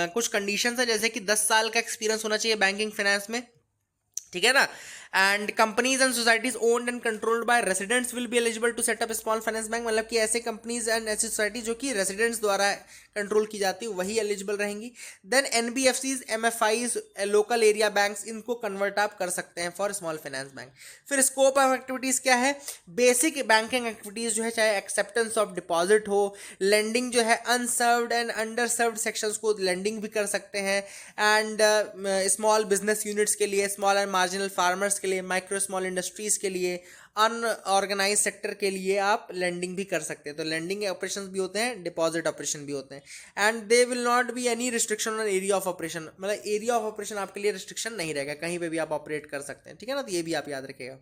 कुछ कंडीशंस है, जैसे कि 10 साल का एक्सपीरियंस होना चाहिए बैंकिंग फाइनेंस में, ठीक है ना। And companies and societies owned and controlled by residents will be eligible to set up small finance bank, मतलब कि ऐसे कंपनीज एंड ऐसी सोसाइटी जो कि रेसिडेंट्स द्वारा कंट्रोल की जाती है वही एलिजिबल रहेंगी। Then NBFCs, MFIs, local area banks, इनको कन्वर्ट आप कर सकते हैं फॉर स्मॉल फाइनेंस बैंक। फिर स्कोप ऑफ एक्टिविटीज क्या है, बेसिक बैंकिंग एक्टिविटीज जो है, चाहे एक्सेप्टेंस ऑफ डिपॉजिट हो, लेंडिंग जो है unserved and under served sections को लेंडिंग भी कर सकते हैं, एंड स्मॉल बिजनेस यूनिट्स के लिए, स्मॉल एंड मार्जिनल फार्मर्स के लिए, माइक्रो स्मॉल इंडस्ट्रीज के लिए, अनऑर्गेनाइज सेक्टर के लिए आप लेंडिंग भी कर सकते हैं। तो लेंडिंग ऑपरेशंस भी होते हैं, डिपॉजिट ऑपरेशन भी होते हैं। And they will not be any restriction on area of operation, मतलब एरिया ऑफ ऑपरेशन आपके लिए रिस्ट्रिक्शन नहीं रहेगा, कहीं पे भी आप ऑपरेट कर सकते हैं, ठीक है ना। तो ये भी आप याद रखिएगा।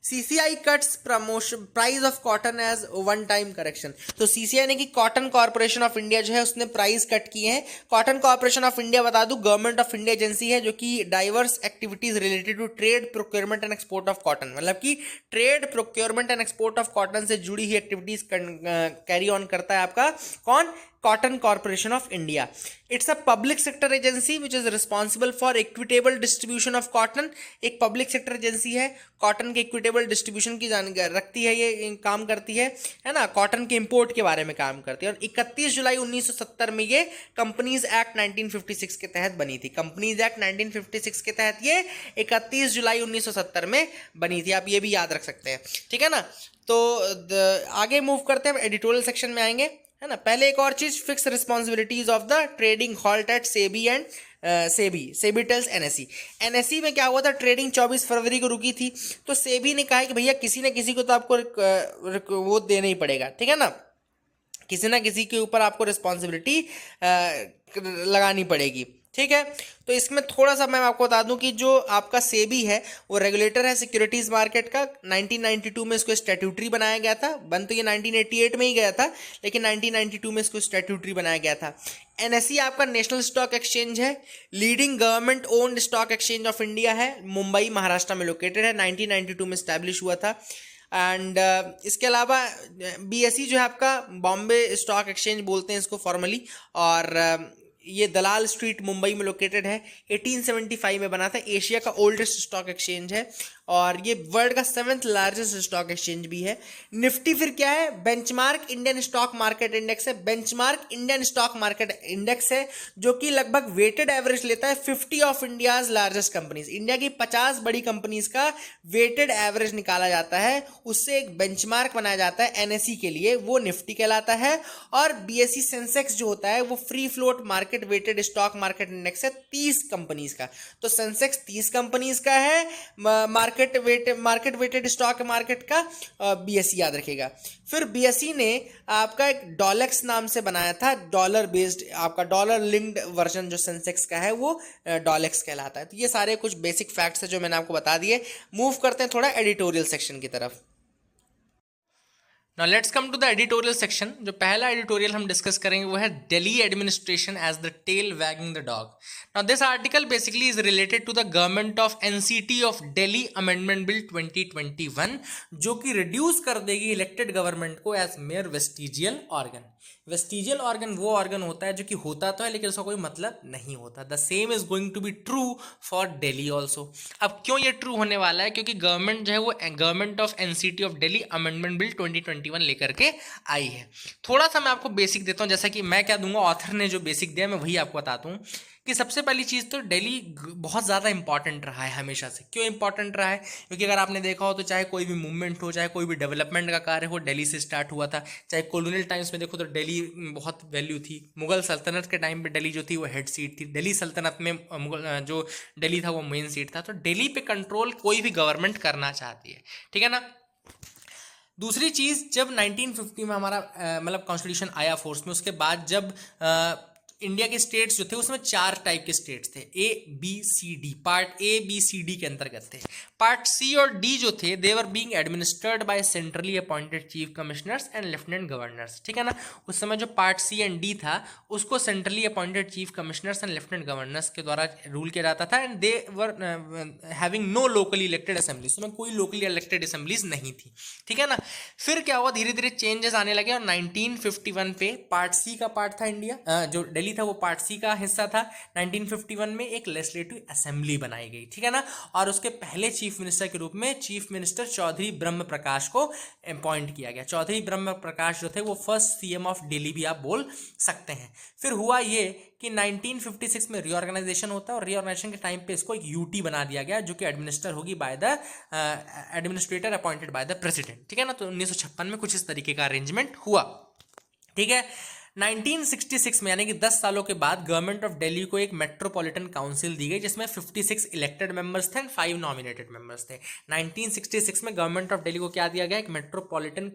CCI cuts promotion price of cotton as one time correction. तो सीसीआई ने कि कॉटन कॉर्पोरेशन ऑफ इंडिया जो है उसने प्राइस कट किए हैं। कॉटन कॉर्पोरेशन ऑफ इंडिया बता दूं गवर्नमेंट ऑफ इंडिया एजेंसी है जो कि diverse activities related to trade procurement and export of cotton, मतलब कि trade procurement and export of cotton से जुड़ी हुई एक्टिविटीज कैरी ऑन करता है आपका कौन, cotton corporation of India. It's a public sector agency which is responsible for equitable distribution of cotton. एक पब्लिक सेक्टर एजेंसी है, कॉटन के इक्विटेबल डिस्ट्रीब्यूशन की जानकारी रखती है, ये काम करती है ना, कॉटन के इंपोर्ट के बारे में काम करती है। और 31 जुलाई 1970 में ये कंपनीज एक्ट 1956 के तहत बनी थी। कंपनीज एक्ट 1956 के तहत ये 31 जुलाई 1970 में बनी थी, आप ये भी याद रख सकते हैं, ठीक है ना। तो आगे मूव करते हैं, एडिटोरियल सेक्शन में आएंगे, है ना। पहले एक और चीज, fix responsibilities of the trading halt at SEBI and SEBI tells NSE. NSE में क्या हुआ था, ट्रेडिंग 24 फरवरी को रुकी थी, तो सेबी ने कहा है कि भैया किसी ना किसी को तो आपको वो देना ही पड़ेगा, ठीक है ना, किसी ना किसी के ऊपर आपको रिस्पॉन्सिबिलिटी लगानी पड़ेगी, ठीक है। तो इसमें थोड़ा सा मैं आपको बता दूं कि जो आपका सेबी है वो रेगुलेटर है सिक्योरिटीज मार्केट का। 1992 में इसको स्टैट्यूटरी बनाया गया था, बन तो ये 1988 में ही गया था, लेकिन 1992 में इसको स्टैट्यूटरी बनाया गया था। एनएसई आपका नेशनल स्टॉक एक्सचेंज है, leading government owned stock exchange of India है, मुंबई महाराष्ट्र में लोकेटेड है, 1992 में स्टैब्लिश हुआ था। एंड इसके अलावा बीएसई जो है आपका बॉम्बे स्टॉक एक्सचेंज बोलते हैं इसको फॉर्मली, और ये दलाल स्ट्रीट मुंबई में लोकेटेड है, 1875 में बना था, एशिया का ओल्डेस्ट स्टॉक एक्सचेंज है और ये वर्ल्ड का 7th लार्जेस्ट स्टॉक एक्सचेंज भी है। निफ्टी फिर क्या है, benchmark Indian stock market index है, benchmark Indian stock market index है जो कि लगभग वेटेड एवरेज लेता है 50 of India's largest companies, India की 50 बड़ी कंपनीज का वेटेड एवरेज निकाला जाता है, उससे एक बेंचमार्क बनाया जाता है एनएसई के लिए, वो निफ्टी कहलाता है। और बीएसई सेंसेक्स जो होता है वो free float market weighted stock market index है 30 कंपनीज का, तो सेंसेक्स 30 कंपनीज का है, मार्केट वेटेड स्टॉक मार्केट का, बीएसई याद रखिएगा। फिर बीएसई ने आपका एक डॉलेक्स नाम से बनाया था, डॉलर बेस्ड, आपका डॉलर लिंक्ड वर्जन जो सेंसेक्स का है वो डॉलेक्स कहलाता है। तो ये सारे कुछ बेसिक फैक्ट्स है जो मैंने आपको बता दिए। मूव करते हैं थोड़ा एडिटोरियल सेक्शन की तरफ। Now let's come to the editorial section। जो पहला एडिटोरियल हम डिस्कस करेंगे वो है Delhi administration as the tail wagging the dog. Now this article basically is related to the government of NCT of Delhi Amendment Bill 2021 जो कि reduce कर देगी इलेक्टेड गवर्नमेंट को as mere vestigial organ. Vestigial organ वो organ होता है जो कि होता तो है लेकिन उसका कोई मतलब नहीं होता। The same is going to be true for Delhi also. अब क्यों ये ट्रू होने वाला है, क्योंकि गवर्नमेंट जो है वो government of NCT of Delhi amendment bill 2021 लेकर के आई है। थोड़ा सा मैं आपको बेसिक देता हूँ, जैसा कि मैं क्या दूंगा, ऑथर ने जो बेसिक दिया मैं वही आपको बताता हूँ कि सबसे पहली चीज़ तो दिल्ली बहुत ज़्यादा इंपॉर्टेंट रहा है हमेशा से। क्यों इंपॉर्टेंट रहा है, क्योंकि अगर आपने देखा हो तो चाहे कोई भी मूवमेंट हो, चाहे कोई भी डेवलपमेंट का कार्य हो, दिल्ली से स्टार्ट हुआ था। चाहे कॉलोनियल टाइम्स में देखो तो दिल्ली बहुत वैल्यू थी, मुगल सल्तनत के टाइम पे दिल्ली जो थी वो हेड सीट थी, दिल्ली सल्तनत में मुगल जो दिल्ली था वो मेन सीट था। तो दिल्ली पे कंट्रोल कोई भी गवर्नमेंट करना चाहती है, ठीक है ना। दूसरी चीज़, जब 1950 में हमारा मतलब कॉन्स्टिट्यूशन आया फोर्स में, उसके बाद जब इंडिया के स्टेट्स जो थे उसमें 4 टाइप के स्टेट्स थे, A B C D, part A B C D के अंतर्गत थे। पार्ट सी और डी जो थे they were being administered by centrally appointed chief commissioners and lieutenant governors, ठीक है ना। उस समय जो पार्ट सी एंड डी था उसको centrally appointed chief commissioners and lieutenant governors के द्वारा रूल किया जाता था, and they were having no locally elected assemblies, उसमें कोई लोकली इलेक्टेड असेंबलीज नहीं थी, ठीक है ना। फिर क्या हुआ, धीरे धीरे चेंजेस आने लगे और 1951 पे पार्ट सी का पार्ट था इंडिया, जो दिल्ली दिल्ली था वो पार्ट सी का हिस्सा था। 1951 में एक लेजिस्लेटिव असेंबली बनाई गई, ठीक है ना, और उसके पहले चीफ मिनिस्टर के रूप में चीफ मिनिस्टर चौधरी ब्रह्म प्रकाश को अपॉइंट किया गया। चौधरी ब्रह्म प्रकाश जो थे वो फर्स्ट सीएम ऑफ दिल्ली भी आप बोल सकते हैं। फिर हुआ ये कि 1956 में रीऑर्गेनाइजेशन होता है और रीऑर्गेनाइजेशन के टाइम पे इसको एक यूटी बना दिया गया जो कि एडमिनिस्टर होगी by the administrator appointed by the president, ठीक है ना। तो 1956 में कुछ इस तरीके का अरेंजमेंट हुआ, ठीक है। 1966 में यानी कि 10 सालों के बाद गवर्नमेंट ऑफ दिल्ली को एक मेट्रोपॉलिटन काउंसिल दी गई जिसमें 56 इलेक्टेड मेंबर्स थे एंड 5 नॉमिनेटेड मेंबर्स थे। 1966 में गवर्नमेंट ऑफ दिल्ली को क्या दिया गया, एक मेट्रोपॉलिटन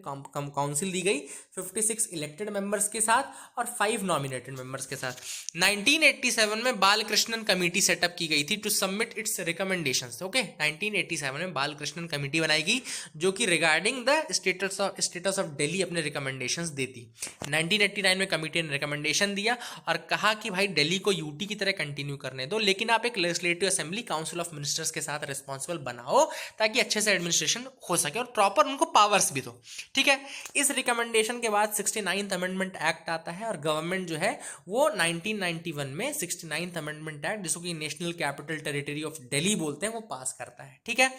काउंसिल दी गई 56 इलेक्टेड मेंबर्स के साथ और 5 नॉमिनेटेड मेंबर्स के साथ। 1987 में बालकृष्णन कमेटी सेटअप की गई थी to submit its recommendations, okay. 1987 में बालकृष्णन कमेटी बनाई गई जो कि regarding the status of Delhi अपने रिकमेंडेशंस देती। 1989 में कमेटी ने रिकमेंडेशन दिया और कहा कि भाई दिल्ली को यूटी की तरह कंटिन्यू करने दो, लेकिन आप एक legislative assembly council of ministers के साथ रिस्पॉन्सिबल बनाओ ताकि अच्छे से एडमिनिस्ट्रेशन हो सके और प्रॉपर उनको पावर्स भी दो, ठीक है। इस रिकमेंडेशन के बाद 69th अमेंडमेंट एक्ट आता है और गवर्नमेंट जो है वो 1991 में 69th अमेंडमेंट एक्ट, जिसको कि national capital territory of Delhi बोलते हैं, वो पास करता है, ठीक है।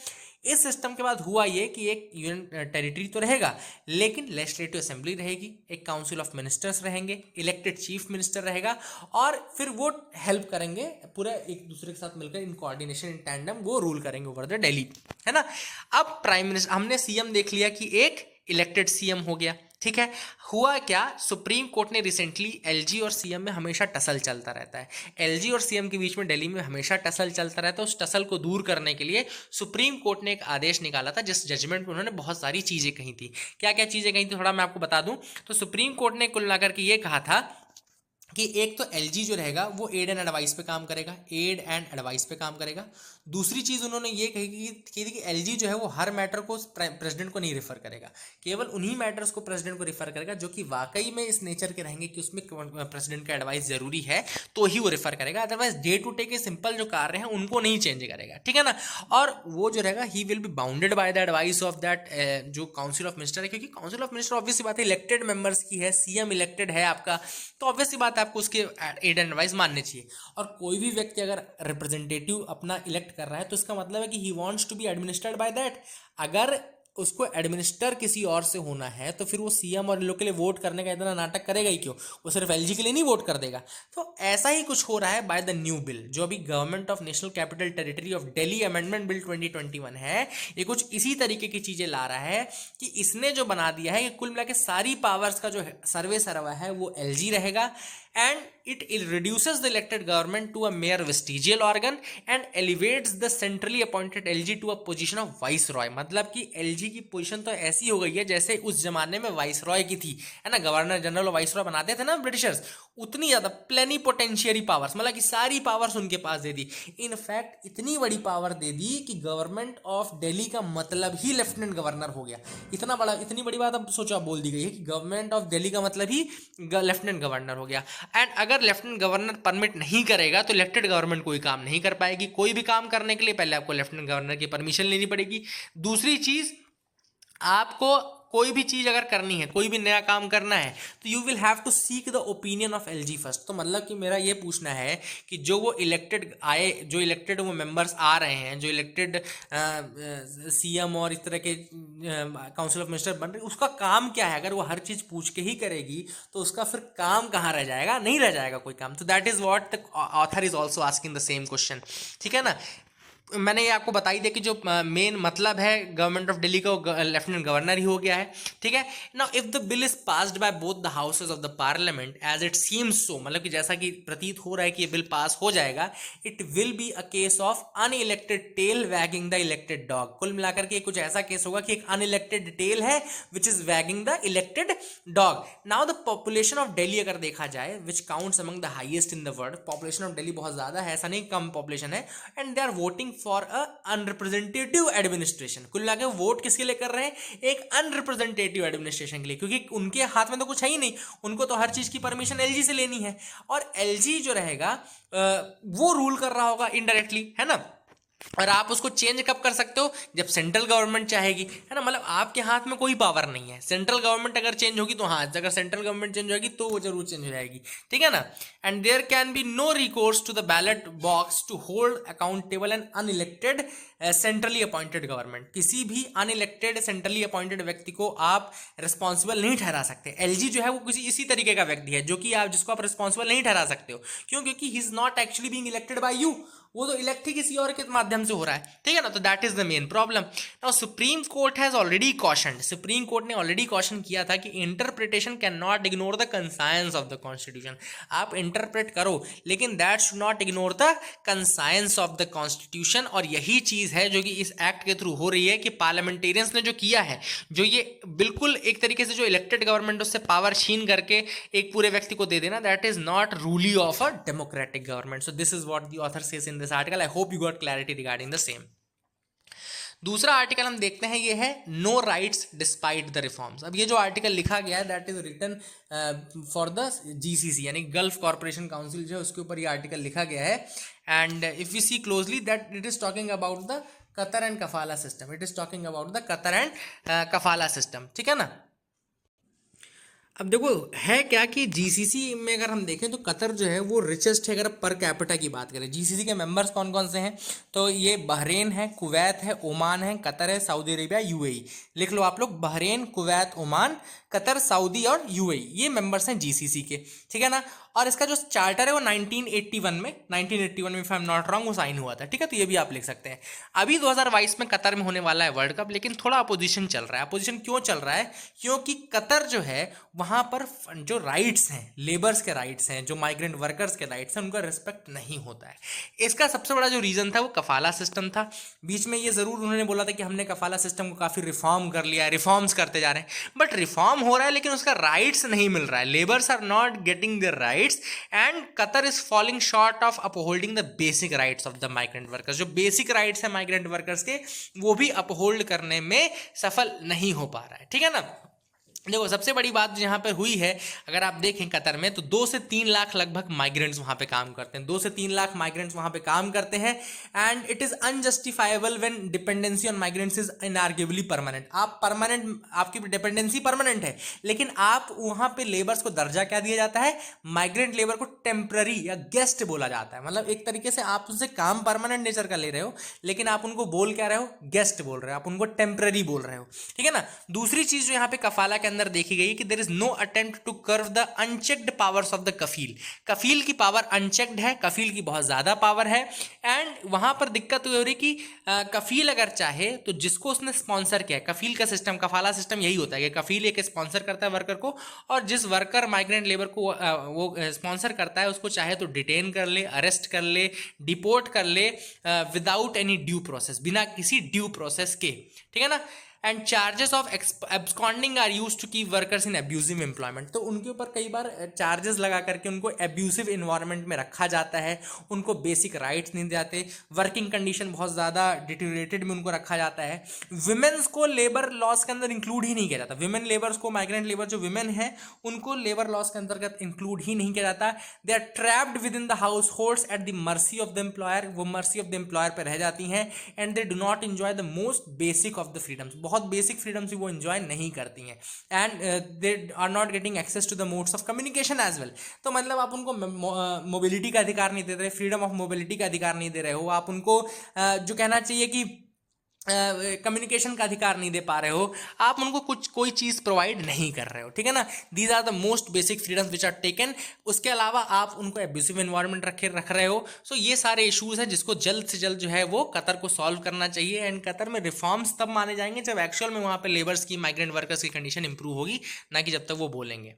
इस सिस्टम के बाद हुआ ये कि एक यूनियन टेरिटरी तो रहेगा लेकिन लेजिस्लेटिव असेंबली रहेगी, एक काउंसिल ऑफ मिनिस्टर्स रहेंगे, इलेक्टेड चीफ मिनिस्टर रहेगा और फिर वो हेल्प करेंगे पूरा एक दूसरे के साथ मिलकर इन कोऑर्डिनेशन इन टैंडम वो रूल करेंगे ओवर द दिल्ली, है ना। अब प्राइम मिनिस्टर, हमने सीएम देख लिया कि एक इलेक्टेड सीएम हो गया, ठीक है। हुआ क्या, सुप्रीम कोर्ट ने रिसेंटली एलजी और सीएम में हमेशा टसल चलता रहता है, एलजी और सीएम के बीच में दिल्ली में हमेशा टसल चलता रहता है। उस टसल को दूर करने के लिए सुप्रीम कोर्ट ने एक आदेश निकाला था जिस जजमेंट में उन्होंने बहुत सारी चीजें कही थी। क्या क्या चीजें कही थी थोड़ा मैं आपको बता दूं। तो सुप्रीम कोर्ट ने कुल मिलाकर के ये कहा था कि एक तो एलजी जो रहेगा वो एड एंड एडवाइस पे काम करेगा, एड एंड एडवाइस पे काम करेगा। दूसरी चीज उन्होंने ये कही कि एलजी जो है वो हर मैटर को प्रेसिडेंट को नहीं रेफर करेगा, केवल उन्हीं मैटर्स को प्रेसिडेंट को रेफर करेगा जो कि वाकई में इस नेचर के रहेंगे कि उसमें प्रेसिडेंट का एडवाइस जरूरी है तो ही वो रेफर करेगा, अदरवाइज डे टू डे के सिंपल जो कार्य हैं उनको नहीं चेंज करेगा, ठीक है ना। और वो जो रहेगा he will be bounded by the advice of that जो काउंसिल ऑफ मिनिस्टर है, क्योंकि काउंसिल ऑफ मिनिस्टर ऑब्वियस बात है इलेक्टेड मेंबर्स की है, सीएम इलेक्टेड है आपका, तो ऑब्वियस बात है आपको उसके एड एंड एडवाइस मानने चाहिए। और कोई भी व्यक्ति अगर रिप्रेजेंटेटिव अपना इलेक्ट कर रहा है तो इसका मतलब है कि he wants to be administered by that. अगर उसको एडमिनिस्टर किसी और से होना है तो फिर वो सीएम और इन लोग के लिए वोट करने का इतना नाटक करेगा ही क्यों, वो सिर्फ एलजी के लिए नहीं वोट कर देगा। तो ऐसा ही कुछ हो रहा है बाय द न्यू बिल जो अभी government of national capital territory of Delhi amendment bill 2021 है। ये कुछ इसी तरीके की चीजें ला रहा है कि इसने जो बना दिया है कि कुल मिला के सारी पावर्स का जो सर्वे सर्वा है वो एलजी रहेगा and it reduces the elected government to a mere vestigial organ and elevates the centrally appointed LG to a position of viceroy। मतलब कि LG की पोजीशन तो ऐसी हो गई है जैसे उस जमाने में वाइसरॉय की थी, है ना, गवर्नर जनरल और वाइसरॉय बनाते थे ना ब्रिटिशर्स, उतनी ज्यादा प्लेनिपोटेंशियरी पावर्स, मतलब कि सारी पावर्स उनके पास दे दी। इनफैक्ट इतनी बड़ी पावर दे दी कि गवर्नमेंट ऑफ दिल्ली का मतलब ही लेफ्टिनेंट गवर्नर हो गया। इतना बड़ा, इतनी बड़ी बात अब सोचो, बोल दी गई है कि गवर्नमेंट ऑफ दिल्ली का मतलब ही लेफ्टिनेंट गवर्नर हो गया। एंड अगर लेफ्टिनेंट गवर्नर परमिट नहीं करेगा तो इलेक्टेड गवर्नमेंट कोई काम नहीं कर पाएगी। कोई भी काम करने के लिए पहले आपको लेफ्टिनेंट गवर्नर की परमिशन लेनी पड़ेगी। दूसरी चीज, आपको कोई भी चीज अगर करनी है, कोई भी नया काम करना है तो you will have to seek the opinion of LG first. तो मतलब कि मेरा ये पूछना है कि जो वो इलेक्टेड आए, जो इलेक्टेड वो मेंबर्स आ रहे हैं, जो इलेक्टेड सीएम और इस तरह के काउंसिल ऑफ मिनिस्टर बन रहे, उसका काम क्या है? अगर वो हर चीज पूछ के ही करेगी तो उसका फिर काम कहाँ रह जाएगा? नहीं रह जाएगा कोई काम। तो that is what the author is also asking the same question, ठीक है ना। मैंने ये आपको बताई दिया कि जो मेन मतलब है गवर्नमेंट ऑफ दिल्ली का लेफ्टिनेंट गवर्नर ही हो गया है, ठीक है। Now if the bill is passed by both the houses of the parliament as it seems so, मतलब कि जैसा कि प्रतीत हो रहा है कि ये बिल पास हो जाएगा, it will be a case of unelected tail wagging the elected dog. कुल मिलाकर के कुछ ऐसा केस होगा कि एक अनइलेक्टेड टेल है which is wagging the elected dog. Now the population of Delhi अगर देखा जाए which counts among the highest in the world, population of Delhi बहुत ज्यादा है, ऐसा नहीं, कम पॉपुलेशन है, and they are voting for a unrepresentative administration. कुल मिला के वोट किसके लिए कर रहे हैं? एक अनरिप्रेजेंटेटिव एडमिनिस्ट्रेशन के लिए, क्योंकि उनके हाथ में तो कुछ है ही नहीं, उनको तो हर चीज की परमिशन एलजी से लेनी है। और एलजी जो रहेगा वो रूल कर रहा होगा इनडायरेक्टली, है ना। और आप उसको चेंज कब कर सकते हो, जब सेंट्रल गवर्नमेंट चाहेगी, है ना। मतलब आपके हाथ में कोई पावर नहीं है। सेंट्रल गवर्नमेंट अगर चेंज होगी तो हाँ, अगर सेंट्रल गवर्नमेंट चेंज होगी तो वो जरूर चेंज हो जाएगी, ठीक है ना। And there can be no recourse to the ballot box to hold accountable and unelected centrally appointed government. किसी भी अनइलेक्टेड सेंट्रली अपॉइंटेड व्यक्ति को आप रिस्पॉन्सिबल नहीं ठहरा सकते। एलजी जो है वो किसी इसी तरीके का व्यक्ति है जो कि आप जिसको आप रिस्पॉन्सिबल नहीं ठहरा सकते हो। क्यों? क्योंकि he is not actually being elected by you, वो तो इलेक्ट ही किसी और के माध्यम से हो रहा है, ठीक है ना। तो that is the main problem. Now supreme court has already cautioned, supreme court ने ऑलरेडी कॉशन किया था कि interpretation can not ignore the conscience of the constitution. आप इंटरप्रेट करो लेकिन that should not ignore the conscience of the constitution. और यही चीज है जो कि इस एक्ट के थ्रू हो रही है कि पार्लियामेंटेरियंस ने जो किया है, जो ये बिल्कुल एक तरीके से जो इलेक्टेड गवर्नमेंट उससे पावर छीन करके एक पूरे व्यक्ति को दे देना, that is not rule of a democratic government. So this is what the author says in this article. I hope you got clarity regarding the same. दूसरा आर्टिकल हम देखते हैं, ये है no rights despite the reforms. अब ये जो article लिखा गया है that is written for the GCC यानी गल्फ कॉर्पोरेशन काउंसिल जो है उसके ऊपर ये आर्टिकल लिखा गया है। And if you see closely that it is talking about the Qatar and कफाला system, it is talking about the Qatar and कफाला सिस्टम, ठीक है ना। अब देखो है क्या कि जीसीसी में अगर हम देखें तो कतर जो है वो रिचेस्ट है। अगर पर कैपिटा की बात करें, जीसीसी के मेंबर्स कौन कौन से हैं, तो ये बहरेन है, कुवैत है, ओमान है, कतर है, सऊदी अरेबिया, यूएई। लिख लो आप लोग, Bahrain, Kuwait, Oman, Qatar, Saudi और यूएई, ये मेंबर्स हैं जीसीसी के, ठीक है ना। और इसका जो चार्टर है वो 1981 में if I am not wrong वो साइन हुआ था, ठीक है। तो ये भी आप लिख सकते हैं। अभी 2022 में कतर में होने वाला है वर्ल्ड कप, लेकिन थोड़ा अपोजिशन चल रहा है। अपोजिशन क्यों चल रहा है? क्योंकि कतर जो है वहां पर जो राइट्स हैं, लेबर्स के राइट्स हैं, जो माइग्रेंट वर्कर्स के राइट्स हैं, उनका रिस्पेक्ट नहीं होता है। इसका सबसे बड़ा जो रीजन था वो कफाला सिस्टम था। बीच में ये जरूर उन्होंने बोला था कि हमने कफाला सिस्टम को काफी रिफॉर्म कर लिया है, रिफॉर्म्स करते जा रहे हैं, बट रिफॉर्म हो रहा है लेकिन उसका राइट्स नहीं मिल रहा है। Labours are not getting their rights and Qatar is falling short of upholding the basic rights of the migrant workers. जो बेसिक राइट्स है माइग्रेंट वर्कर्स के, वो भी अपहोल्ड करने में सफल नहीं हो पा रहा है, ठीक है ना। देखो सबसे बड़ी बात यहाँ पर हुई है, अगर आप देखें कतर में तो 2 से 3 लाख लगभग माइग्रेंट्स वहाँ पे काम करते हैं। 2 से 3 लाख माइग्रेंट्स वहाँ पे काम करते हैं and it is unjustifiable when dependency on migrants is inarguably permanent. आप परमानेंट, आपकी डिपेंडेंसी परमानेंट है, लेकिन आप वहाँ पे लेबर्स को दर्जा क्या दिया जाता है? माइग्रेंट लेबर को टेम्पररी या गेस्ट बोला जाता है। मतलब एक तरीके से आप उनसे काम परमानेंट नेचर का ले रहे हो, लेकिन आप उनको बोल क्या रहे हो? गेस्ट बोल रहे हो, आप उनको टेम्पररी बोल रहे हो, ठीक है ना। दूसरी चीज जो यहाँ पे कफाला के अंदर देखी गई कि there is no attempt to curb the unchecked powers of the कफील। कफील की पावर अनचेक्ड है, कफील की बहुत ज्यादा पावर है। एंड वहां पर दिक्कत हो रही कि कफील अगर चाहे तो जिसको उसने स्पॉन्सर किया है, कफील का सिस्टम, कफाला सिस्टम यही होता है कि कफील एक स्पॉन्सर करता है वर्कर को, और जिस वर्कर माइग्रेंट लेबर को वो स्पॉन्सर करता है उसको चाहे तो डिटेन कर ले, अरेस्ट कर ले, डिपोर्ट कर ले विदाउट एनी ड्यू प्रोसेस, बिना किसी ड्यू प्रोसेस के, ठीक है ना। And charges of absconding are use to keep workers in abusive employment. तो उनके ऊपर कई बार चार्जेस लगा करके उनको एब्यूसिव इन्वायरमेंट में रखा जाता है, उनको बेसिक राइट्स नहीं जाते, वर्किंग कंडीशन बहुत ज़्यादा डिटेरियोरेटेड में उनको रखा जाता है। विमेंस को लेबर लॉस के अंदर इंक्लूड ही नहीं किया जाता। विमेन लेबर्स को, माइग्रेंट लेबर जो विमेन है उनको लेबर लॉस के अंतर्गत इंक्लूड ही नहीं किया जाता। They are trapped within the households at the mercy of the employer, वो मर्सी ऑफ द एम्प्लॉयर पर रह जाती हैं। And they do not enjoy the most basic of the freedoms, बहुत बेसिक फ्रीडम्स भी वो एंजॉय नहीं करती हैं। And they are not getting access to the modes of communication as well. तो मतलब आप उनको मोबिलिटी का अधिकार नहीं दे रहे, फ्रीडम ऑफ मोबिलिटी का अधिकार नहीं दे रहे हो, आप उनको जो कहना चाहिए कि कम्युनिकेशन का अधिकार नहीं दे पा रहे हो, आप उनको कुछ कोई चीज़ प्रोवाइड नहीं कर रहे हो, ठीक है ना। These are the most basic freedoms which are taken. उसके अलावा आप उनको एब्यूसिव एनवायरनमेंट रख रहे हो। सो ये सारे इश्यूज हैं जिसको जल्द से जल्द जो है वो कतर को सॉल्व करना चाहिए। एंड कतर में रिफॉर्म्स तब माने जाएंगे जब एक्चुअल में वहाँ पे लेबर्स की, माइग्रेंट वर्कर्स की कंडीशन इंप्रूव होगी, ना कि जब तक वो बोलेंगे।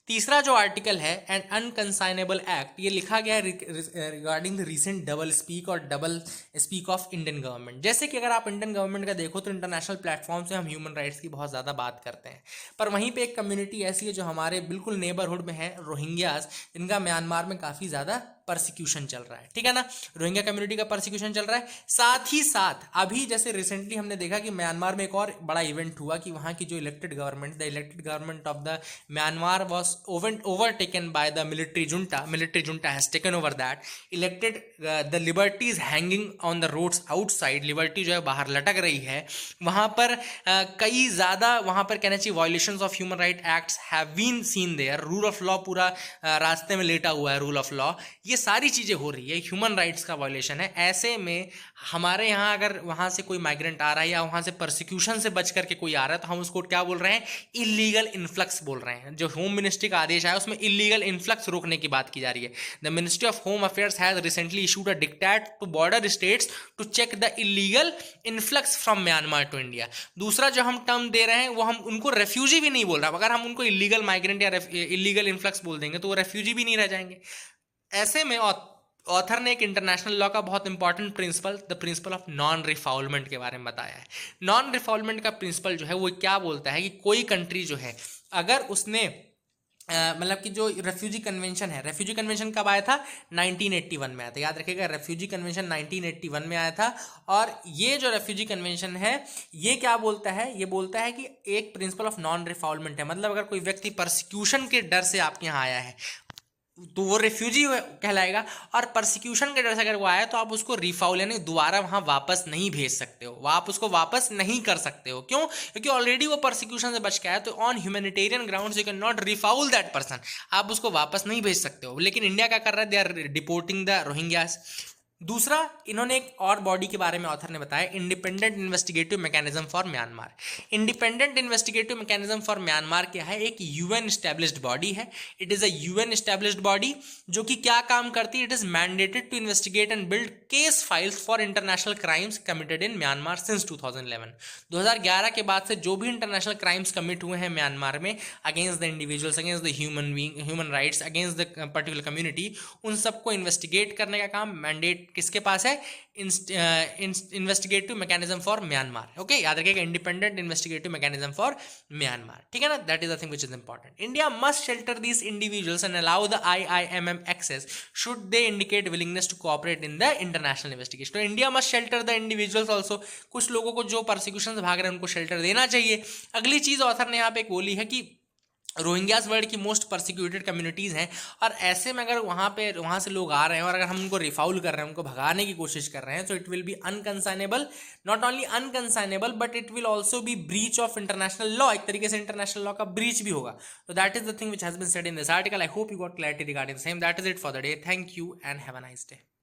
तीसरा जो आर्टिकल है एन अनकंसाइनेबल एक्ट, ये लिखा गया है regarding the recent double speak और double speak of Indian government. जैसे कि अगर आप इंडियन गवर्नमेंट का देखो तो इंटरनेशनल प्लेटफॉर्म से हम ह्यूमन राइट्स की बहुत ज़्यादा बात करते हैं, पर वहीं पे एक कम्युनिटी ऐसी है जो हमारे बिल्कुल नेबरहुड में है, रोहिंग्यास, जिनका म्यांमार में काफ़ी ज़्यादा परसिक्यूशन चल रहा है, ठीक है ना, रोहिंग्या कम्युनिटी का परसिक्यूशन चल रहा है। साथ ही साथ अभी जैसे रिसेंटली हमने देखा कि म्यांमार में एक और बड़ा इवेंट हुआ कि वहां की जो elected government of the Myanmar was overtaken by the military junta has taken over that, elected the liberty is hanging on the roads outside, liberty जो है बाहर लटक रही है वहां पर, कई ज्यादा वहां पर कहना चाहिए violations of human right acts have been seen there, rule of law पूरा रास्ते में लेटा हुआ है, रूल ऑफ लॉ, ये सारी चीजें हो रही है, ह्यूमन राइट्स का वायलेशन है। ऐसे में हमारे यहाँ अगर वहां से कोई माइग्रेंट आ रहा है या वहां से परसिक्यूशन से बच करके कोई आ रहा है तो हम उसको क्या बोल रहे हैं, इलीगल इन्फ्लक्स बोल रहे हैं। जो होम मिनिस्ट्री का आदेश आया उसमें इलीगल इन्फ्लक्स रोकने की बात की जा रही है। The ministry of home affairs has recently issued a dictate to border states to check the illegal influx from Myanmar to India. दूसरा जो हम टर्म दे रहे हैं वो हम उनको रेफ्यूजी भी नहीं बोल रहा, अगर हम उनको इलीगल माइग्रेंट या इलीगल इन्फ्लक्स बोल देंगे तो वो रेफ्यूजी भी नहीं रह जाएंगे। ऐसे में ऑथर ने एक इंटरनेशनल लॉ का बहुत important principle, the principle of non refoulement के बारे में बताया है। नॉन रिफाउलमेंट का प्रिंसिपल जो है वो क्या बोलता है कि कोई कंट्री जो है अगर उसने मतलब कि जो रेफ्यूजी कन्वेंशन है, रेफ्यूजी कन्वेंशन कब आया था, 1981 में आया था, याद रखिएगा रेफ्यूजी कन्वेंशन 1981 में आया था। और ये जो रेफ्यूजी कन्वेंशन है ये क्या बोलता है, ये बोलता है कि एक प्रिंसिपल ऑफ नॉन रिफाउलमेंट है, मतलब अगर कोई व्यक्ति परसिक्यूशन के डर से आपके यहाँ आया है तो वो रेफ्यूजी कहलाएगा, और परसिक्यूशन के डर से अगर वो आया तो आप उसको रिफाउल यानी दोबारा वहां वापस नहीं भेज सकते हो, आप उसको वापस नहीं कर सकते हो। क्यों? क्योंकि ऑलरेडी वो परसिक्यूशन से बच के आया, तो on humanitarian grounds you can not refoule that person, आप उसको वापस नहीं भेज सकते हो। लेकिन इंडिया क्या कर रहा है, they are deporting the Rohingyas. दूसरा इन्होंने एक और बॉडी के बारे में ऑथर ने बताया, independent investigative mechanism for Myanmar. Independent investigative mechanism for Myanmar क्या है, एक यूएन एस्टैब्लिश्ड बॉडी है, it is a UN established body जो कि क्या काम करती है, it is mandated to investigate and build case files for international crimes committed in Myanmar since 2011। 2011 के बाद से जो भी इंटरनेशनल क्राइम्स कमिट हुए हैं म्यांमार में against the individuals, against the human rights, against the particular community, उन सबको इन्वेस्टिगेट करने का काम मैंडेट किसके पास है, investigative mechanism for Myanmar. Okay, याद रखिएगा independent investigative mechanism for Myanmar, ठीक है ना, that is the thing which is important. India must shelter these individuals and allow the IIMM access should they indicate willingness to cooperate in the international investigation. तो India must shelter the individuals also, कुछ लोगों को जो persecution से भाग रहे हैं उनको शेल्टर देना चाहिए। अगली चीज ऑथर ने यहाँ पे बोली है कि रोहिंग्यास वर्ल्ड की मोस्ट परसिक्यूटेड कम्युनिटीज़ हैं, और ऐसे में अगर वहाँ से लोग आ रहे हैं और अगर हम उनको रिफाउल कर रहे हैं, उनको भगाने की कोशिश कर रहे हैं, तो it will be unconscionable, not only unconscionable but it will also be breach of international law, एक तरीके से इंटरनेशनल लॉ का ब्रीच भी होगा। तो that is the thing which has been said in this article. I hope you got clarity regarding the same. That is it for the day. Thank you and have a nice day.